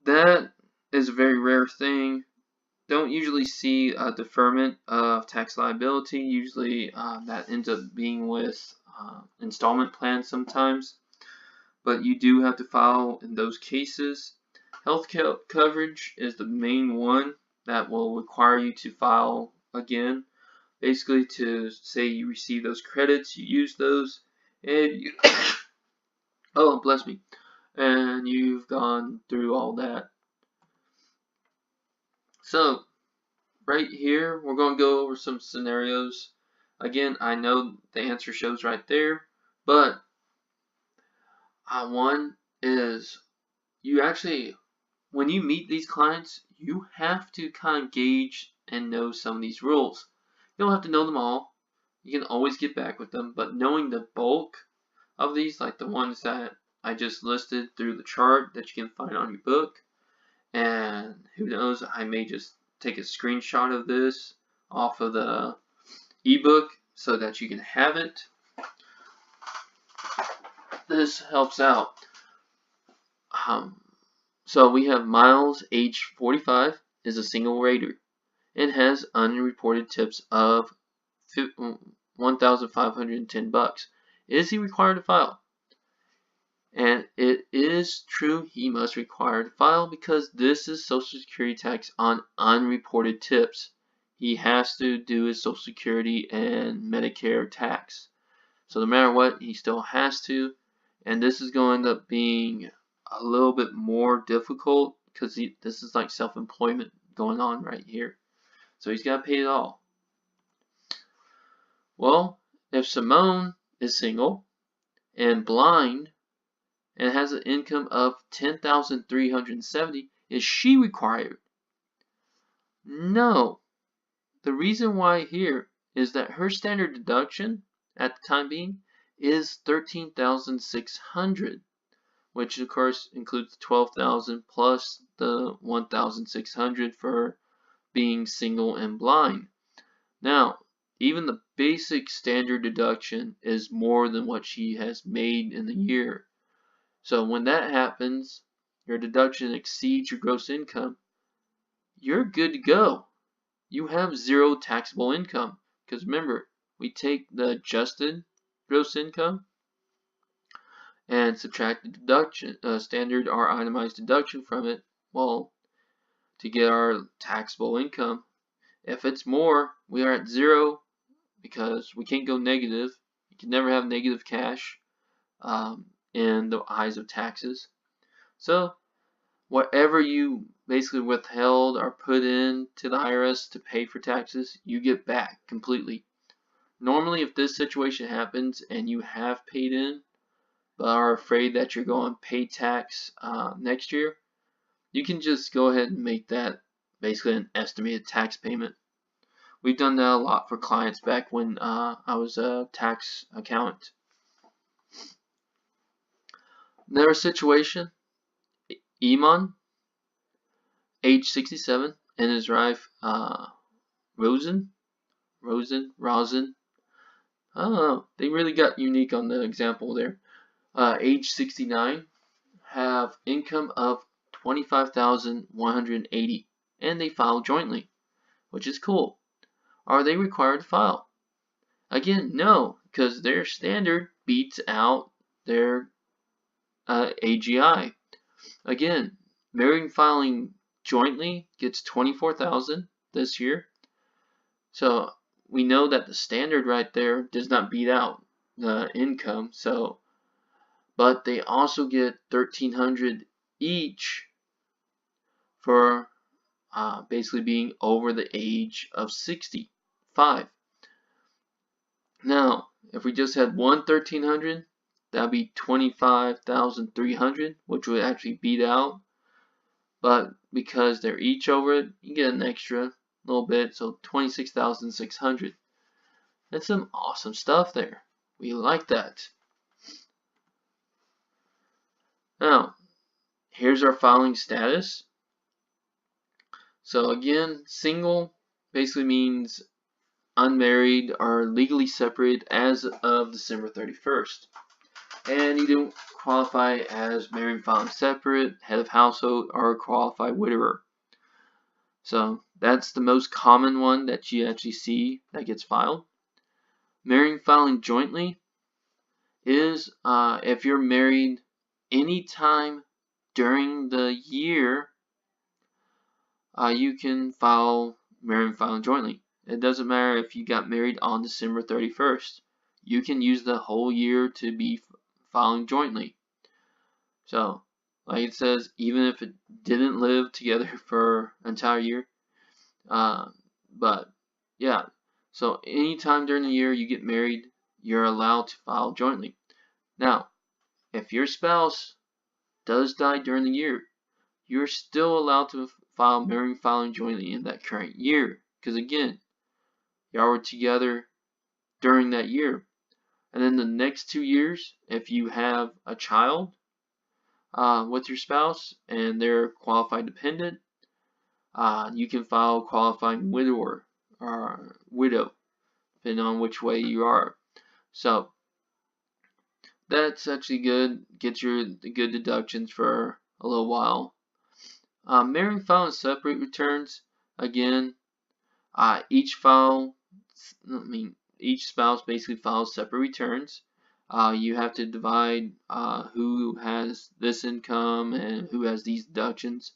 that is a very rare thing. Don't usually see a deferment of tax liability. Usually that ends up being with installment plans sometimes. But you do have to file in those cases. Health coverage is the main one that will require you to file again. Basically to say you receive those credits, you use those, and you oh, bless me. And you've gone through all that. So, right here, we're going to go over some scenarios. Again, I know the answer shows right there, but one is you actually, when you meet these clients, you have to kind of gauge and know some of these rules. You don't have to know them all. You can always get back with them, but knowing the bulk of these, like the ones that I just listed through the chart that you can find on your book, and who knows, I may just take a screenshot of this off of the ebook so that you can have it. This helps out. So we have Miles, age 45, is a single rater and has unreported tips of $1,510. Is he required to file? And it is true he must require to file because this is Social Security tax on unreported tips. He has to do his Social Security and Medicare tax. So no matter what, he still has to. And this is going to end up being a little bit more difficult because this is like self-employment going on right here. So he's got to pay it all. Well, if Simone is single and blind and has an income of $10,370, is she required? No. The reason why here is that her standard deduction at the time being is $13,600, which of course includes $12,000 plus the $1,600 for being single and blind. Now, even the basic standard deduction is more than what she has made in the year. So when that happens, your deduction exceeds your gross income, you're good to go. You have zero taxable income. Because remember, we take the adjusted gross income and subtract the deduction, standard or itemized deduction from it, well, to get our taxable income. If it's more, we are at zero because we can't go negative. You can never have negative cash in the eyes of taxes. So whatever you basically withheld or put in to the IRS to pay for taxes, you get back completely. Normally, if this situation happens and you have paid in but are afraid that you're going to pay tax next year, you can just go ahead and make that basically an estimated tax payment. We've done that a lot for clients back when I was a tax accountant. Another situation, Iman, age 67, and his wife Rosen. I don't know. They really got unique on the example there. Age 69, have income of $25,180, and they file jointly, which is cool. Are they required to file? Again, no, because their standard beats out their AGI. Again, married and filing jointly gets $24,000 this year. So we know that the standard right there does not beat out the income, so but they also get $1,300 each for basically being over the age of 65. Now, if we just had one $1,300, that'd be $25,300, which would actually beat out. But because they're each over it, you get an extra little bit, so $26,600. That's some awesome stuff there. We like that. Now, here's our filing status. So again, single basically means unmarried or legally separated as of December 31st. And you don't qualify as married filing separate, head of household, or a qualified widower. So that's the most common one that you actually see that gets filed. Married filing jointly is if you're married anytime during the year, you can file married filing jointly. It doesn't matter if you got married on December 31st. You can use the whole year to be filing jointly. So, like it says, even if it didn't live together for an entire year. But, yeah. So, anytime during the year you get married, you're allowed to file jointly. Now, if your spouse does die during the year, you're still allowed to file married filing jointly in that current year. Because again, y'all were together during that year. And then the next 2 years, if you have a child with your spouse and they're qualified dependent, you can file qualified widower or widow, depending on which way you are. So that's actually good. Get your good deductions for a little while. Married filing separate returns, again, each spouse basically files separate returns. You have to divide who has this income and who has these deductions,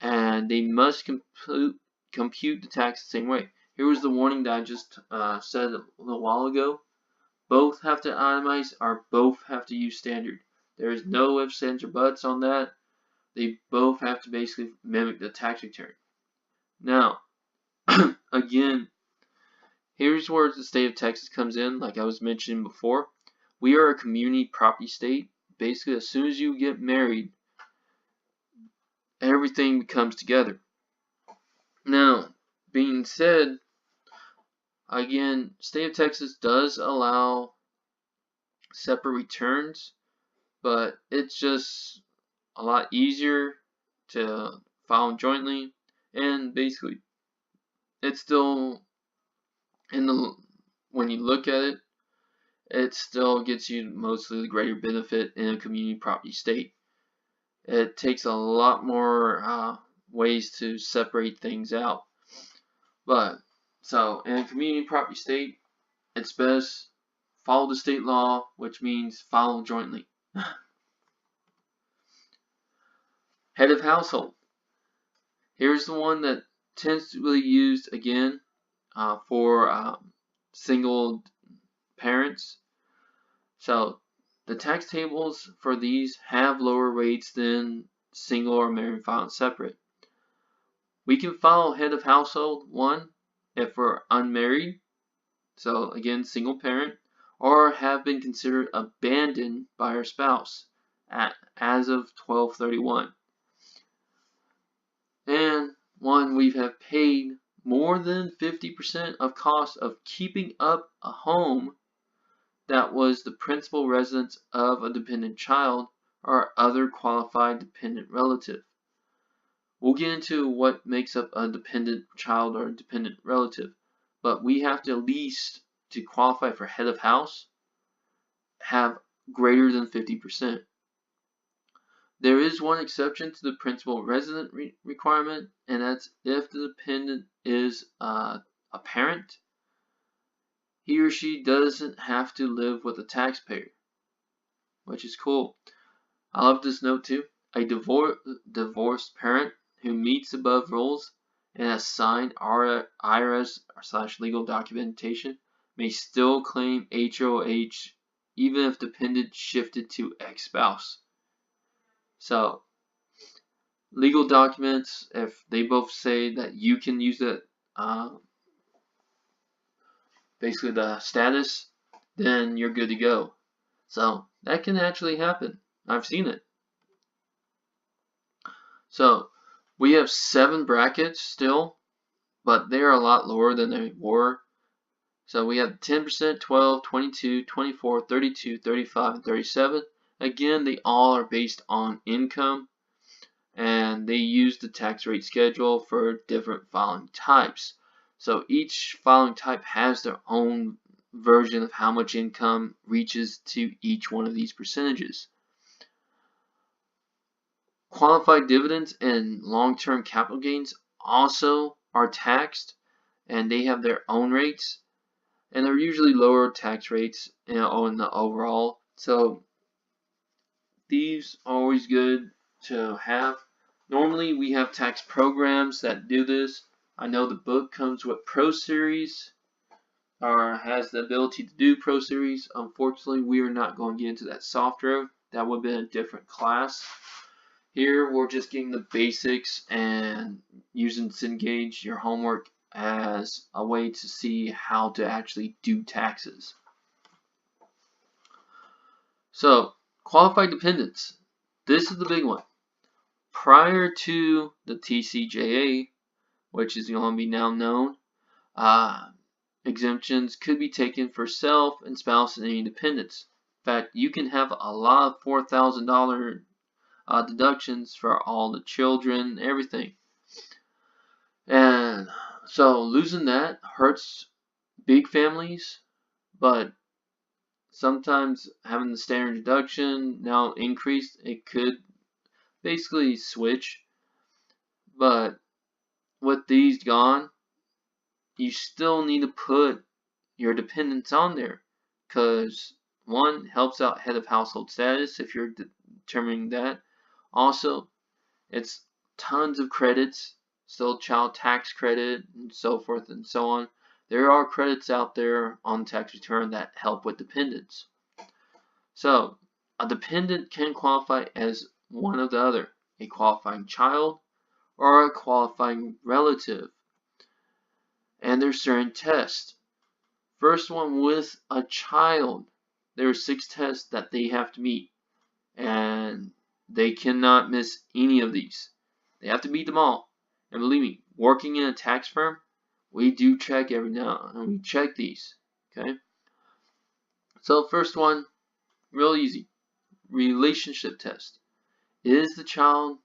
and they must compute the tax the same way. Here was the warning that I just said a little while ago. Both have to itemize or both have to use standard. There is no ifs, ands, or buts on that. They both have to basically mimic the tax return. Now, again, here's where the state of Texas comes in, like I was mentioning before. We are a community property state. Basically, as soon as you get married, everything comes together. Now, being said, again, state of Texas does allow separate returns, but it's just a lot easier to file jointly, and basically, it's still when you look at it, it still gets you mostly the greater benefit in a community property state. It takes a lot more ways to separate things out. But, so, in a community property state, it's best follow the state law, which means file jointly. Head of household. Here's the one that tends to be used again for single parents. So the tax tables for these have lower rates than single or married filing separate. We can file head of household 1 if we're unmarried, so again single parent, or have been considered abandoned by our spouse as of 12/31. And 1, we have paid more than 50% of cost of keeping up a home that was the principal residence of a dependent child or other qualified dependent relative. We'll get into what makes up a dependent child or a dependent relative, but we have to at least, to qualify for head of house, have greater than 50%. There is one exception to the principal resident requirement, and that's if the dependent is a parent. He or she doesn't have to live with a taxpayer, which is cool. I love this note too. A divorced parent who meets above rules and has signed IRS/legal documentation may still claim HOH even if dependent shifted to ex-spouse. So, legal documents, if they both say that you can use it, basically the status, then you're good to go. So, that can actually happen. I've seen it. So, we have 7 brackets still, but they are a lot lower than they were. So we have 10%, 12, 22, 24, 32, 35, and 37. Again, they all are based on income, and they use the tax rate schedule for different filing types. So each filing type has their own version of how much income reaches to each one of these percentages. Qualified dividends and long-term capital gains also are taxed, and they have their own rates. And they're usually lower tax rates, in the overall. So these are always good to have. Normally we have tax programs that do this. I know the book comes with Pro Series, or has the ability to do Pro Series. Unfortunately, we are not going to get into that software. That would have been a different class. Here we're just getting the basics and using Cengage, your homework, as a way to see how to actually do taxes. So, qualified dependents. This is the big one. Prior to the TCJA, which is going to be now known, exemptions could be taken for self and spouse and any dependents. In fact, you can have a lot of $4,000 deductions for all the children, everything. And so losing that hurts big families, but sometimes having the standard deduction now increased, it could basically switch. But with these gone, you still need to put your dependents on there, because one, helps out head of household status if you're determining that. Also, it's tons of credits, still child tax credit and so forth and so on. There are credits out there on tax return that help with dependents. So, a dependent can qualify as one or the other, a qualifying child or a qualifying relative. And there's certain tests. First one, with a child, there are 6 tests that they have to meet, and they cannot miss any of these. They have to meet them all. And believe me, working in a tax firm, we do check every now and we check these. Okay. So first one, real easy. Relationship test. Is the child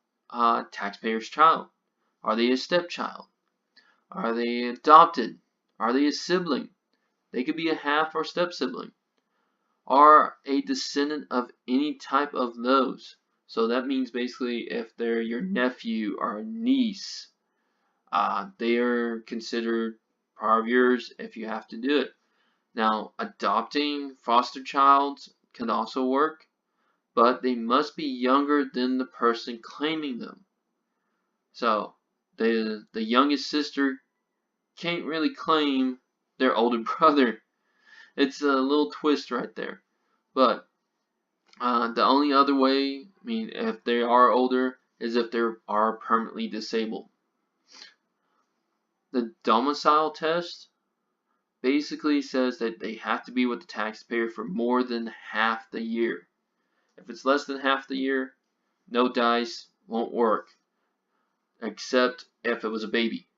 taxpayer's child? Are they a stepchild? Are they adopted? Are they a sibling? They could be a half or step sibling. Are a descendant of any type of those. So that means basically if they're your nephew or niece, they are considered part of yours if you have to do it. Now, adopting foster childs can also work, but they must be younger than the person claiming them. So, the youngest sister can't really claim their older brother. It's a little twist right there. But the only other way, if they are older, is if they are permanently disabled. The domicile test basically says that they have to be with the taxpayer for more than half the year. If it's less than half the year, no dice, won't work. Except if it was a baby.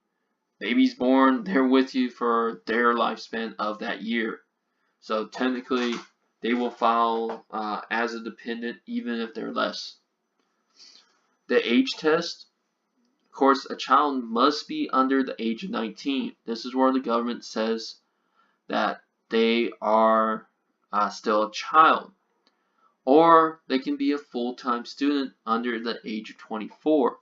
Baby's born, they're with you for their lifespan of that year. So technically, they will file as a dependent even if they're less. The age test. Of course, a child must be under the age of 19. This is where the government says that they are still a child. Or they can be a full-time student under the age of 24.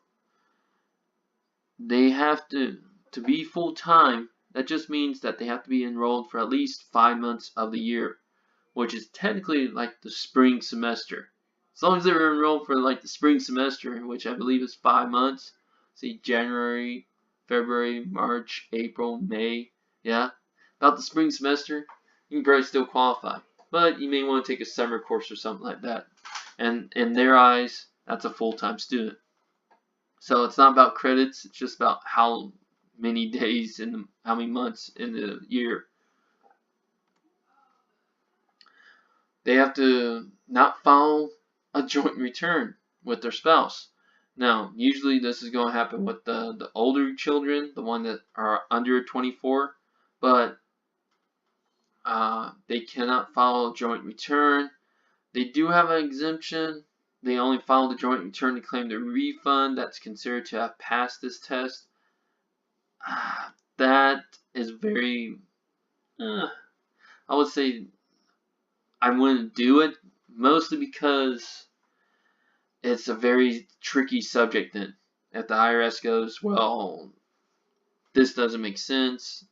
They have to be full-time. That just means that they have to be enrolled for at least 5 months of the year, which is technically like the spring semester. As long as they're enrolled for like the spring semester, which I believe is 5 months, say January February, March, April, May, yeah, about the spring semester, you can probably still qualify. But you may want to take a summer course or something like that. And in their eyes, that's a full-time student. So it's not about credits, it's just about how many days and how many months in the year. They have to not file a joint return with their spouse. Now, usually this is going to happen with the older children, the one that are under 24, but they cannot file a joint return. They do have an exemption. They only file the joint return to claim the refund that's considered to have passed this test. That is very, I would say I wouldn't do it, mostly because it's a very tricky subject then. If the IRS goes, well, this doesn't make sense,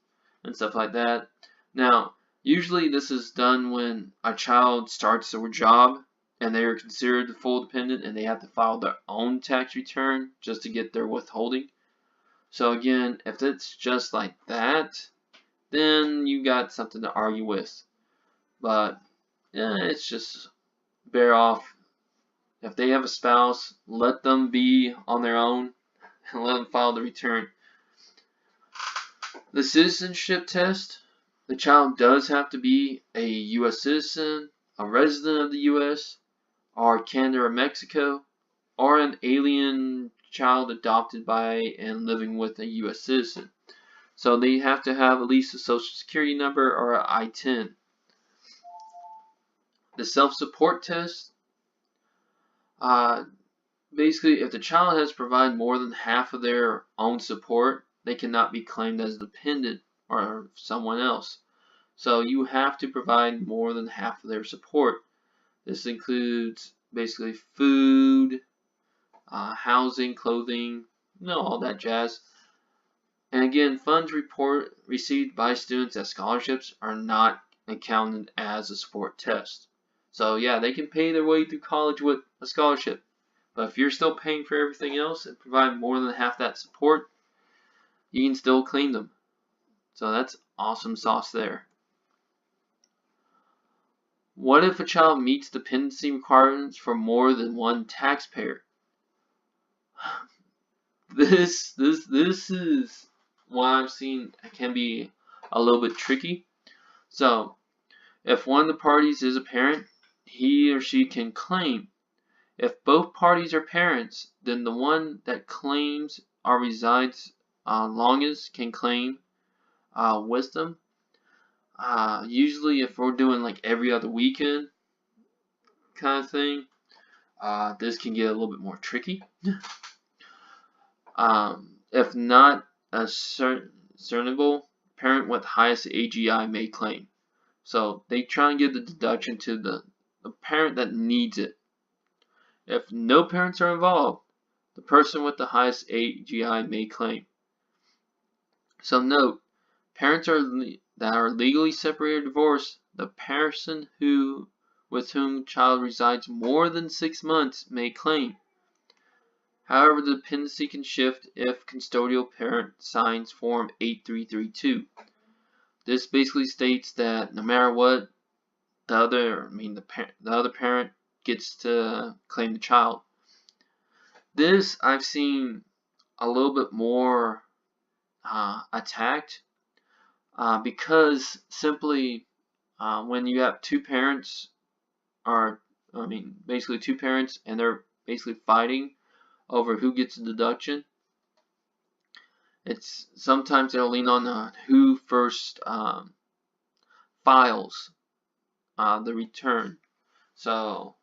and stuff like that. Now, usually this is done when a child starts their job and they are considered the full dependent and they have to file their own tax return just to get their withholding. So again, if it's just like that, then you got something to argue with. But yeah, it's just bear off. If they have a spouse, let them be on their own and let them file the return. The citizenship test, the child does have to be a U.S. citizen, a resident of the U.S., or Canada or Mexico, or an alien child adopted by and living with a U.S. citizen. So they have to have at least a social security number or an I-10. The self-support test, basically if the child has provided more than half of their own support, they cannot be claimed as dependent or someone else. So you have to provide more than half of their support. This includes basically food, housing, clothing, all that jazz. And again, funds received by students as scholarships are not accounted as a support test. So yeah, they can pay their way through college with a scholarship. But if you're still paying for everything else and provide more than half that support, you can still claim them. So that's awesome sauce there. What if a child meets dependency requirements for more than one taxpayer? This is what I've seen can be a little bit tricky. So if one of the parties is a parent, he or she can claim. If both parties are parents, then the one that claims or resides longest can claim wisdom. Usually if we're doing like every other weekend kind of thing, this can get a little bit more tricky. If not a discernible, parent with highest AGI may claim. So they try and give the deduction to the parent that needs it. If no parents are involved, the person with the highest AGI may claim. So note, parents that are legally separated or divorced, the person with whom child resides more than 6 months may claim. However, the dependency can shift if custodial parent signs Form 8332. This basically states that no matter what, the other parent gets to claim the child. This I've seen a little bit more attacked because simply when you have two parents, basically two parents, and they're basically fighting over who gets a deduction, it's sometimes they'll lean on who first files the return. So,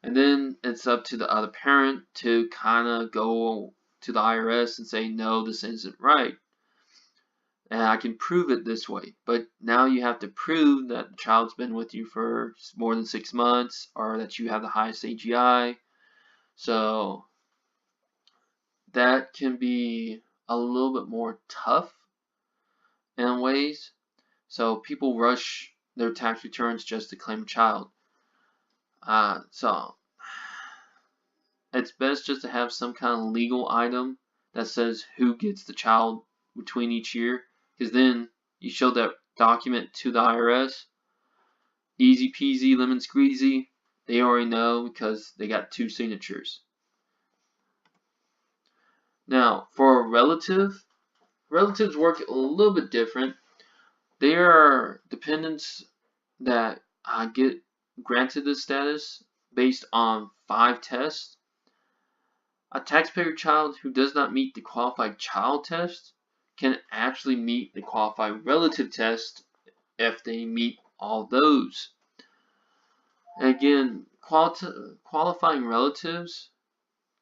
and then it's up to the other parent to kind of go to the IRS and say, no, this isn't right. And I can prove it this way. But now you have to prove that the child's been with you for more than 6 months or that you have the highest AGI. So that can be a little bit more tough in ways. So people rush their tax returns just to claim a child. So it's best just to have some kind of legal item that says who gets the child between each year, because then you show that document to the IRS. Easy peasy lemon squeezy. They already know because they got 2 signatures. Now, for a relative, relatives work a little bit different. They are dependents that get granted this status based on 5 tests. A taxpayer child who does not meet the qualified child test can actually meet the qualified relative test if they meet all those. And again, qualifying relatives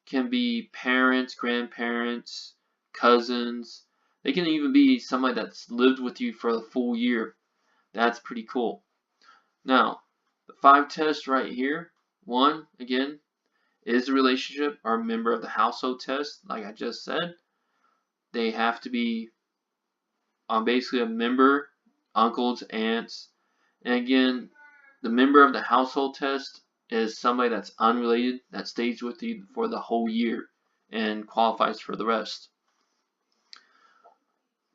can be parents, grandparents, cousins. They can even be somebody that's lived with you for a full year. That's pretty cool. Now, the 5 tests right here. 1, again, is a relationship or member of the household test, like I just said. They have to be basically a member, uncles, aunts. And again, the member of the household test is somebody that's unrelated, that stays with you for the whole year and qualifies for the rest.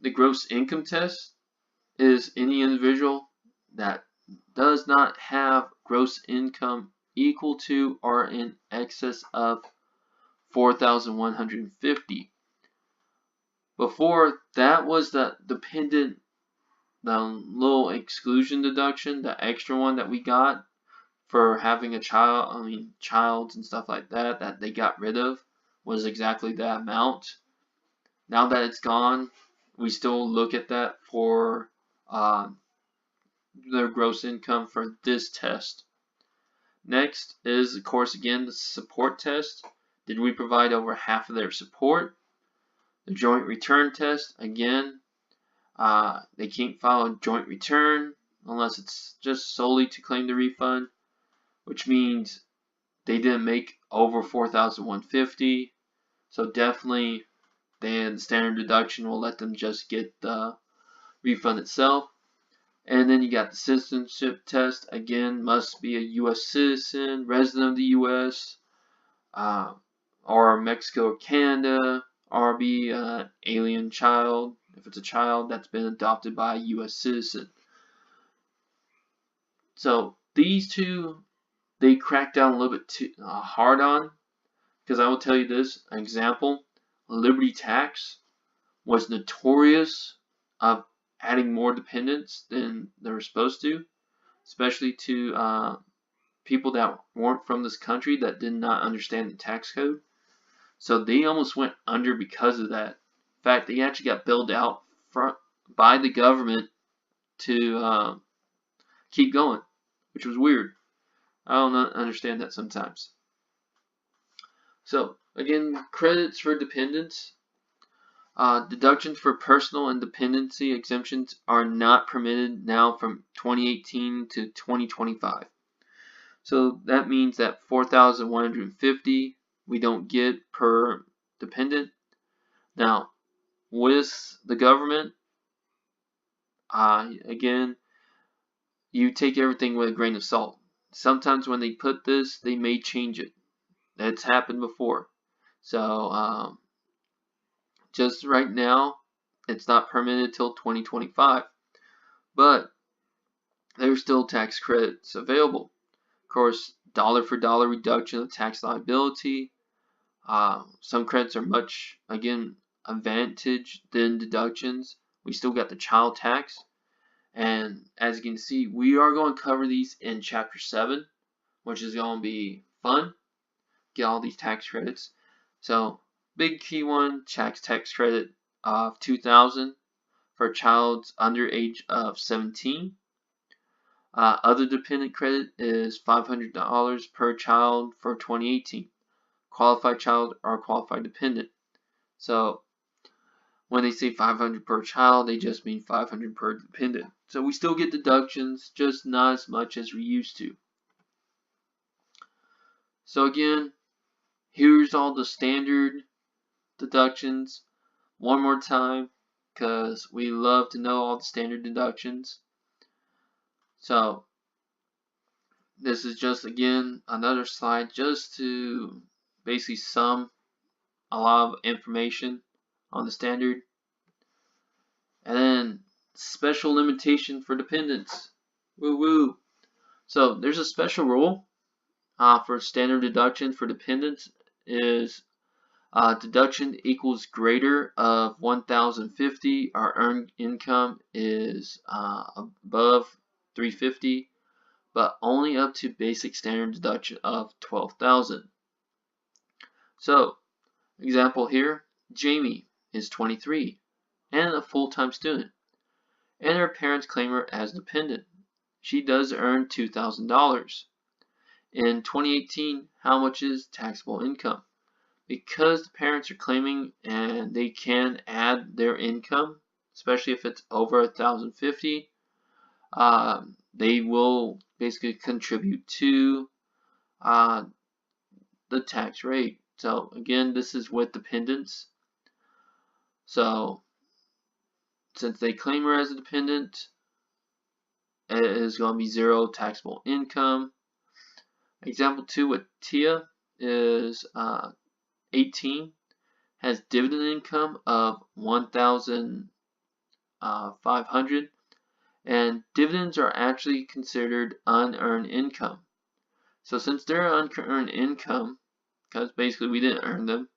The gross income test is any individual that does not have gross income equal to or in excess of $4,150. Before, that was the dependent, the little exclusion deduction, the extra one that we got for having a child, childs and stuff like that, that they got rid of, was exactly that amount. Now that it's gone, we still look at that for their gross income for this test. Next is, of course, again, the support test. Did we provide over half of their support? The joint return test, again, they can't file a joint return unless it's just solely to claim the refund, which means they didn't make over $4,150. So definitely, the standard deduction will let them just get the refund itself. And then you got the citizenship test. Again, must be a U.S. citizen, resident of the U.S., or Mexico or Canada, or be an alien child, if it's a child that's been adopted by a U.S. citizen. So these two, they crack down a little bit too hard on, because I will tell you this, an example, Liberty Tax was notorious of adding more dependents than they were supposed to, especially to people that weren't from this country that did not understand the tax code. So they almost went under because of that. In fact, they actually got bailed out by the government to keep going, which was weird. I don't understand that sometimes. So, again, credits for dependents. Deductions for personal and dependency exemptions are not permitted now from 2018 to 2025. So that means that $4,150 we don't get per dependent. Now, with the government, again, you take everything with a grain of salt. Sometimes when they put this, they may change it. That's happened before. So, just right now, it's not permitted till 2025. But there's still tax credits available. Of course, dollar for dollar reduction of tax liability. Some credits are much, again, advantage than deductions. We still got the child tax. And as you can see, we are going to cover these in Chapter 7, which is going to be fun. Get all these tax credits. So, big key one, tax credit of $2,000 for a child under age of 17. Other dependent credit is $500 per child for 2018. Qualified child or qualified dependent. So when they say $500 per child, they just mean $500 per dependent. So we still get deductions, just not as much as we used to. So again, here's all the standard deductions one more time, because we love to know all the standard deductions. So this is just, again, another slide just to basically sum a lot of information. on the standard. And then special limitation for dependents. Woo woo. So there's a special rule for standard deduction for dependents is deduction equals greater of 1,050. Our earned income is above 350, but only up to basic standard deduction of 12,000. So, example here, Jamie is 23 and a full-time student, and her parents claim her as dependent. She does earn $2,000. In 2018, how much is taxable income? Because the parents are claiming and they can add their income, especially if it's over 1,050, they will basically contribute to the tax rate. So again, this is with dependents. So since they claim her as a dependent, it is going to be 0 taxable income. Example 2 with Tia is 18, has dividend income of 1,500, and dividends are actually considered unearned income. So since they're unearned income, because basically we didn't earn them,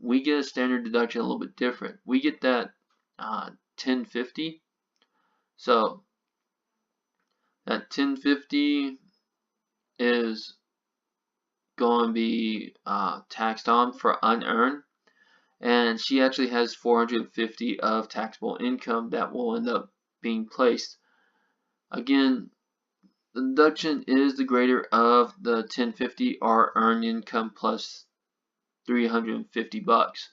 we get a standard deduction a little bit different. We get that 1050. So that 1050 is going to be taxed on for unearned, and she actually has 450 of taxable income that will end up being placed. Again, the deduction is the greater of the 1050 or earned income plus 350 bucks,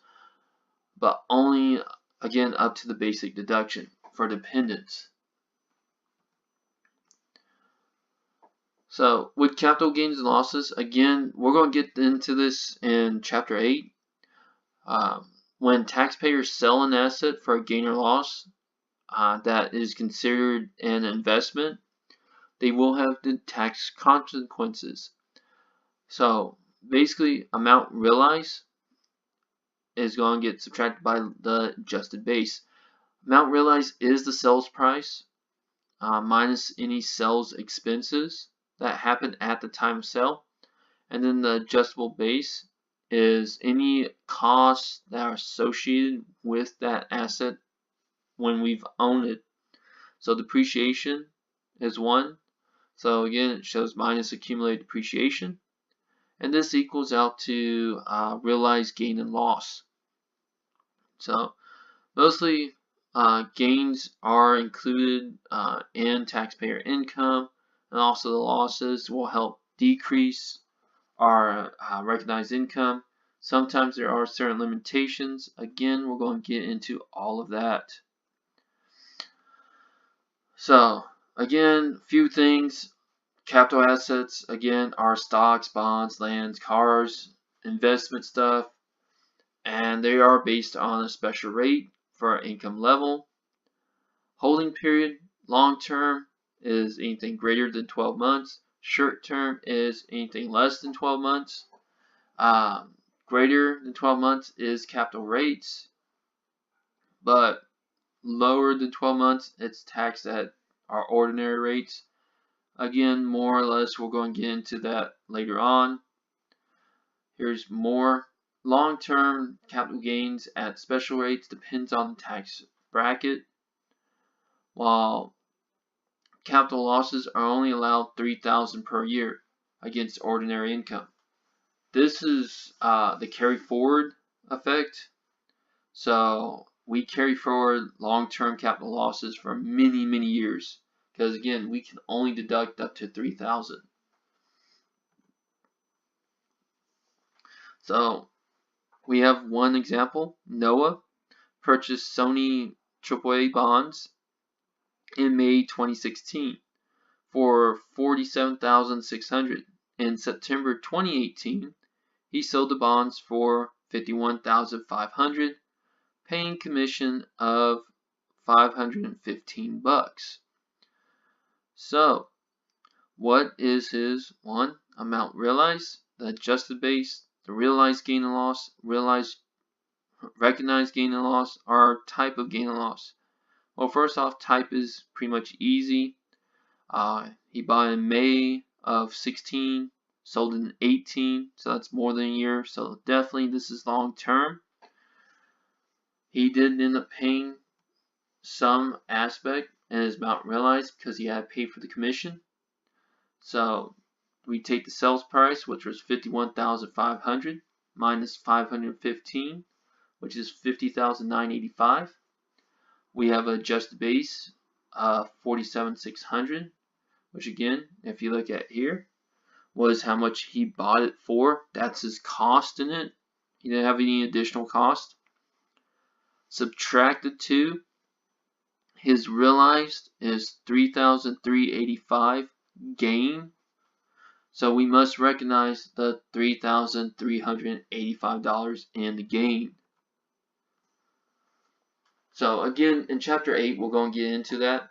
but only again up to the basic deduction for dependents. So with capital gains and losses, again, we're going to get into this in chapter 8. When taxpayers sell an asset for a gain or loss that is considered an investment, they will have the tax consequences. So basically, amount realized is going to get subtracted by the adjusted base. Amount realized is the sales price minus any sales expenses that happen at the time of sale, and then the adjustable base is any costs that are associated with that asset when we've owned it. So depreciation is 1. So again, it shows minus accumulated depreciation. And this equals out to realized gain and loss. So mostly gains are included in taxpayer income, and also the losses will help decrease our recognized income. Sometimes there are certain limitations. Again, we're going to get into all of that. So again, a few things. Capital assets, again, are stocks, bonds, lands, cars, investment stuff, and they are based on a special rate for our income level. Holding period, long term, is anything greater than 12 months. Short term is anything less than 12 months. Greater than 12 months is capital rates, but lower than 12 months, it's taxed at our ordinary rates. Again, more or less, we're going to get into that later on. Here's more. Long-term capital gains at special rates depends on the tax bracket, while capital losses are only allowed $3,000 per year against ordinary income. This is the carry forward effect. So we carry forward long-term capital losses for many, many years, because again, we can only deduct up to $3,000. So we have one example. Noah purchased Sony AAA bonds in May 2016 for $47,600. In September 2018, he sold the bonds for $51,500, paying commission of $515. So, what is his amount realized, the adjusted base, the realized gain and loss, realized recognized gain and loss or type of gain and loss. Well, first off, type is pretty much easy. He bought in May of 16, sold in 18, so that's more than a year. So definitely this is long term. He did end up paying some aspect and is about realized because he had paid for the commission. So we take the sales price, which was $51,500 minus $515, which is $50,985. We have an adjusted base of $47,600, which again, if you look at here, was how much he bought it for. That's his cost in it. He didn't have any additional cost. Subtracted to his realized is $3,385 gain. So we must recognize the $3,385 in the gain. So again, in chapter 8, we're going to get into that.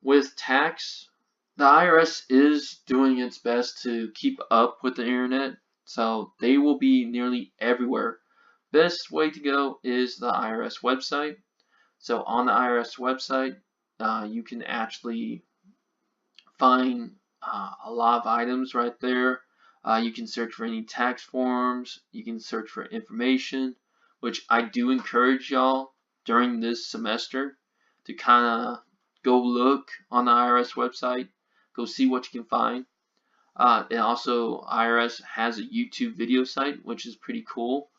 With tax, the IRS is doing its best to keep up with the internet, so they will be nearly everywhere. Best way to go is the IRS website. So on the IRS website, you can actually find a lot of items right there. You can search for any tax forms. You can search for information, which I do encourage y'all during this semester to kind of go look on the IRS website, go see what you can find. And also, IRS has a YouTube video site, which is pretty cool.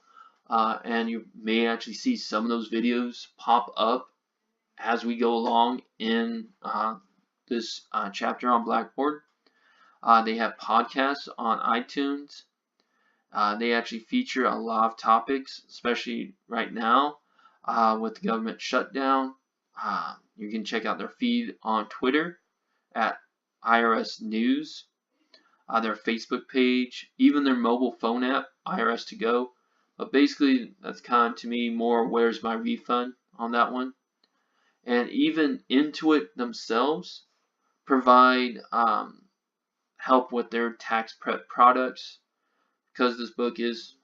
And you may actually see some of those videos pop up as we go along in this chapter on Blackboard. They have podcasts on iTunes. They actually feature a lot of topics, especially right now with the government shutdown. You can check out their feed on Twitter at IRS News, their Facebook page, even their mobile phone app, IRS To Go. But basically, that's kind of to me more where's my refund on that one. And even Intuit themselves provide help with their tax prep products, because this book is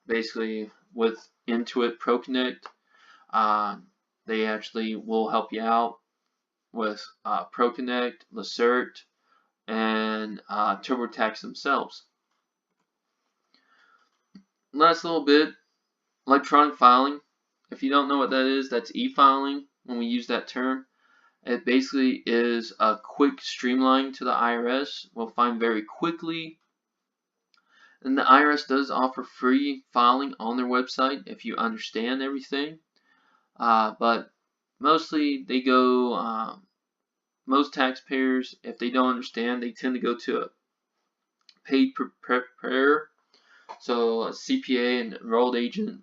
basically with Intuit ProConnect. They actually will help you out with ProConnect, Lacert, and TurboTax themselves. Last little bit, electronic filing. If you don't know what that is, that's e-filing when we use that term. It basically is a quick streamline to the IRS. We'll find very quickly. And the IRS does offer free filing on their website if you understand everything. But mostly they go, most taxpayers, if they don't understand, they tend to go to a paid preparer. So a CPA and enrolled agent.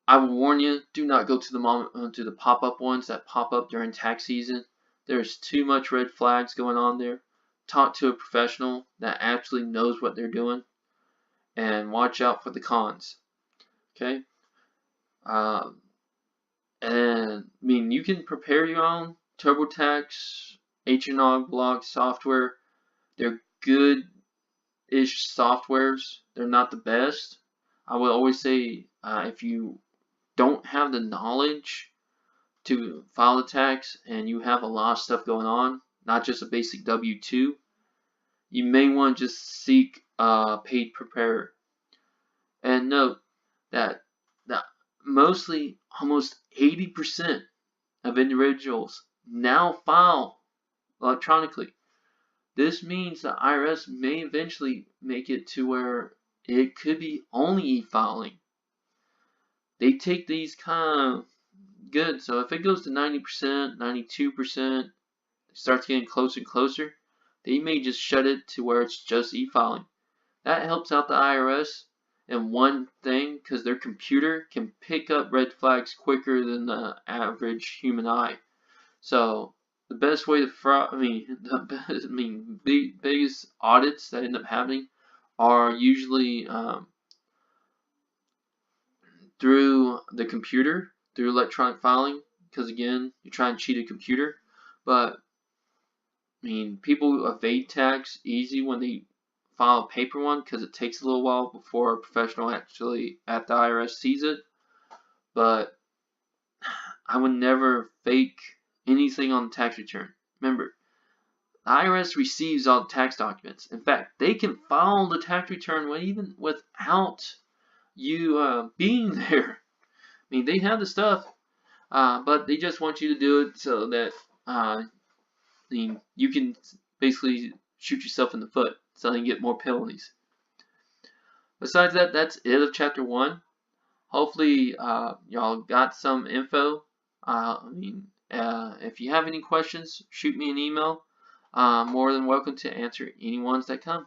I will warn you, do not go to the pop-up ones that pop up during tax season. There's too much red flags going on there. Talk to a professional that actually knows what they're doing, and watch out for the cons. Okay? And I mean, you can prepare your own TurboTax, H&R Block software. They're good-ish softwares. They're not the best. I would always say if you don't have the knowledge to file the tax and you have a lot of stuff going on, not just a basic W-2, you may want to just seek a paid preparer. And note that mostly almost 80% of individuals now file electronically. This means the IRS may eventually make it to where it could be only e-filing. They take these kind of good. So if it goes to 90%, 92%, it starts getting closer and closer, they may just shut it to where it's just e-filing. That helps out the IRS in one thing, because their computer can pick up red flags quicker than the average human eye. So the best way to the biggest audits that end up happening are usually through the computer, through electronic filing, because again, you're trying to cheat a computer. But I mean, people evade tax easy when they file a paper one because it takes a little while before a professional actually at the IRS sees it. But I would never fake anything on the tax return. Remember, the IRS receives all the tax documents. In fact, they can file the tax return even without you being there. I mean, they have the stuff, but they just want you to do it so that you can basically shoot yourself in the foot so you get more penalties. Besides that, that's it of Chapter 1. Hopefully, y'all got some info. If you have any questions, shoot me an email. More than welcome to answer any ones that come.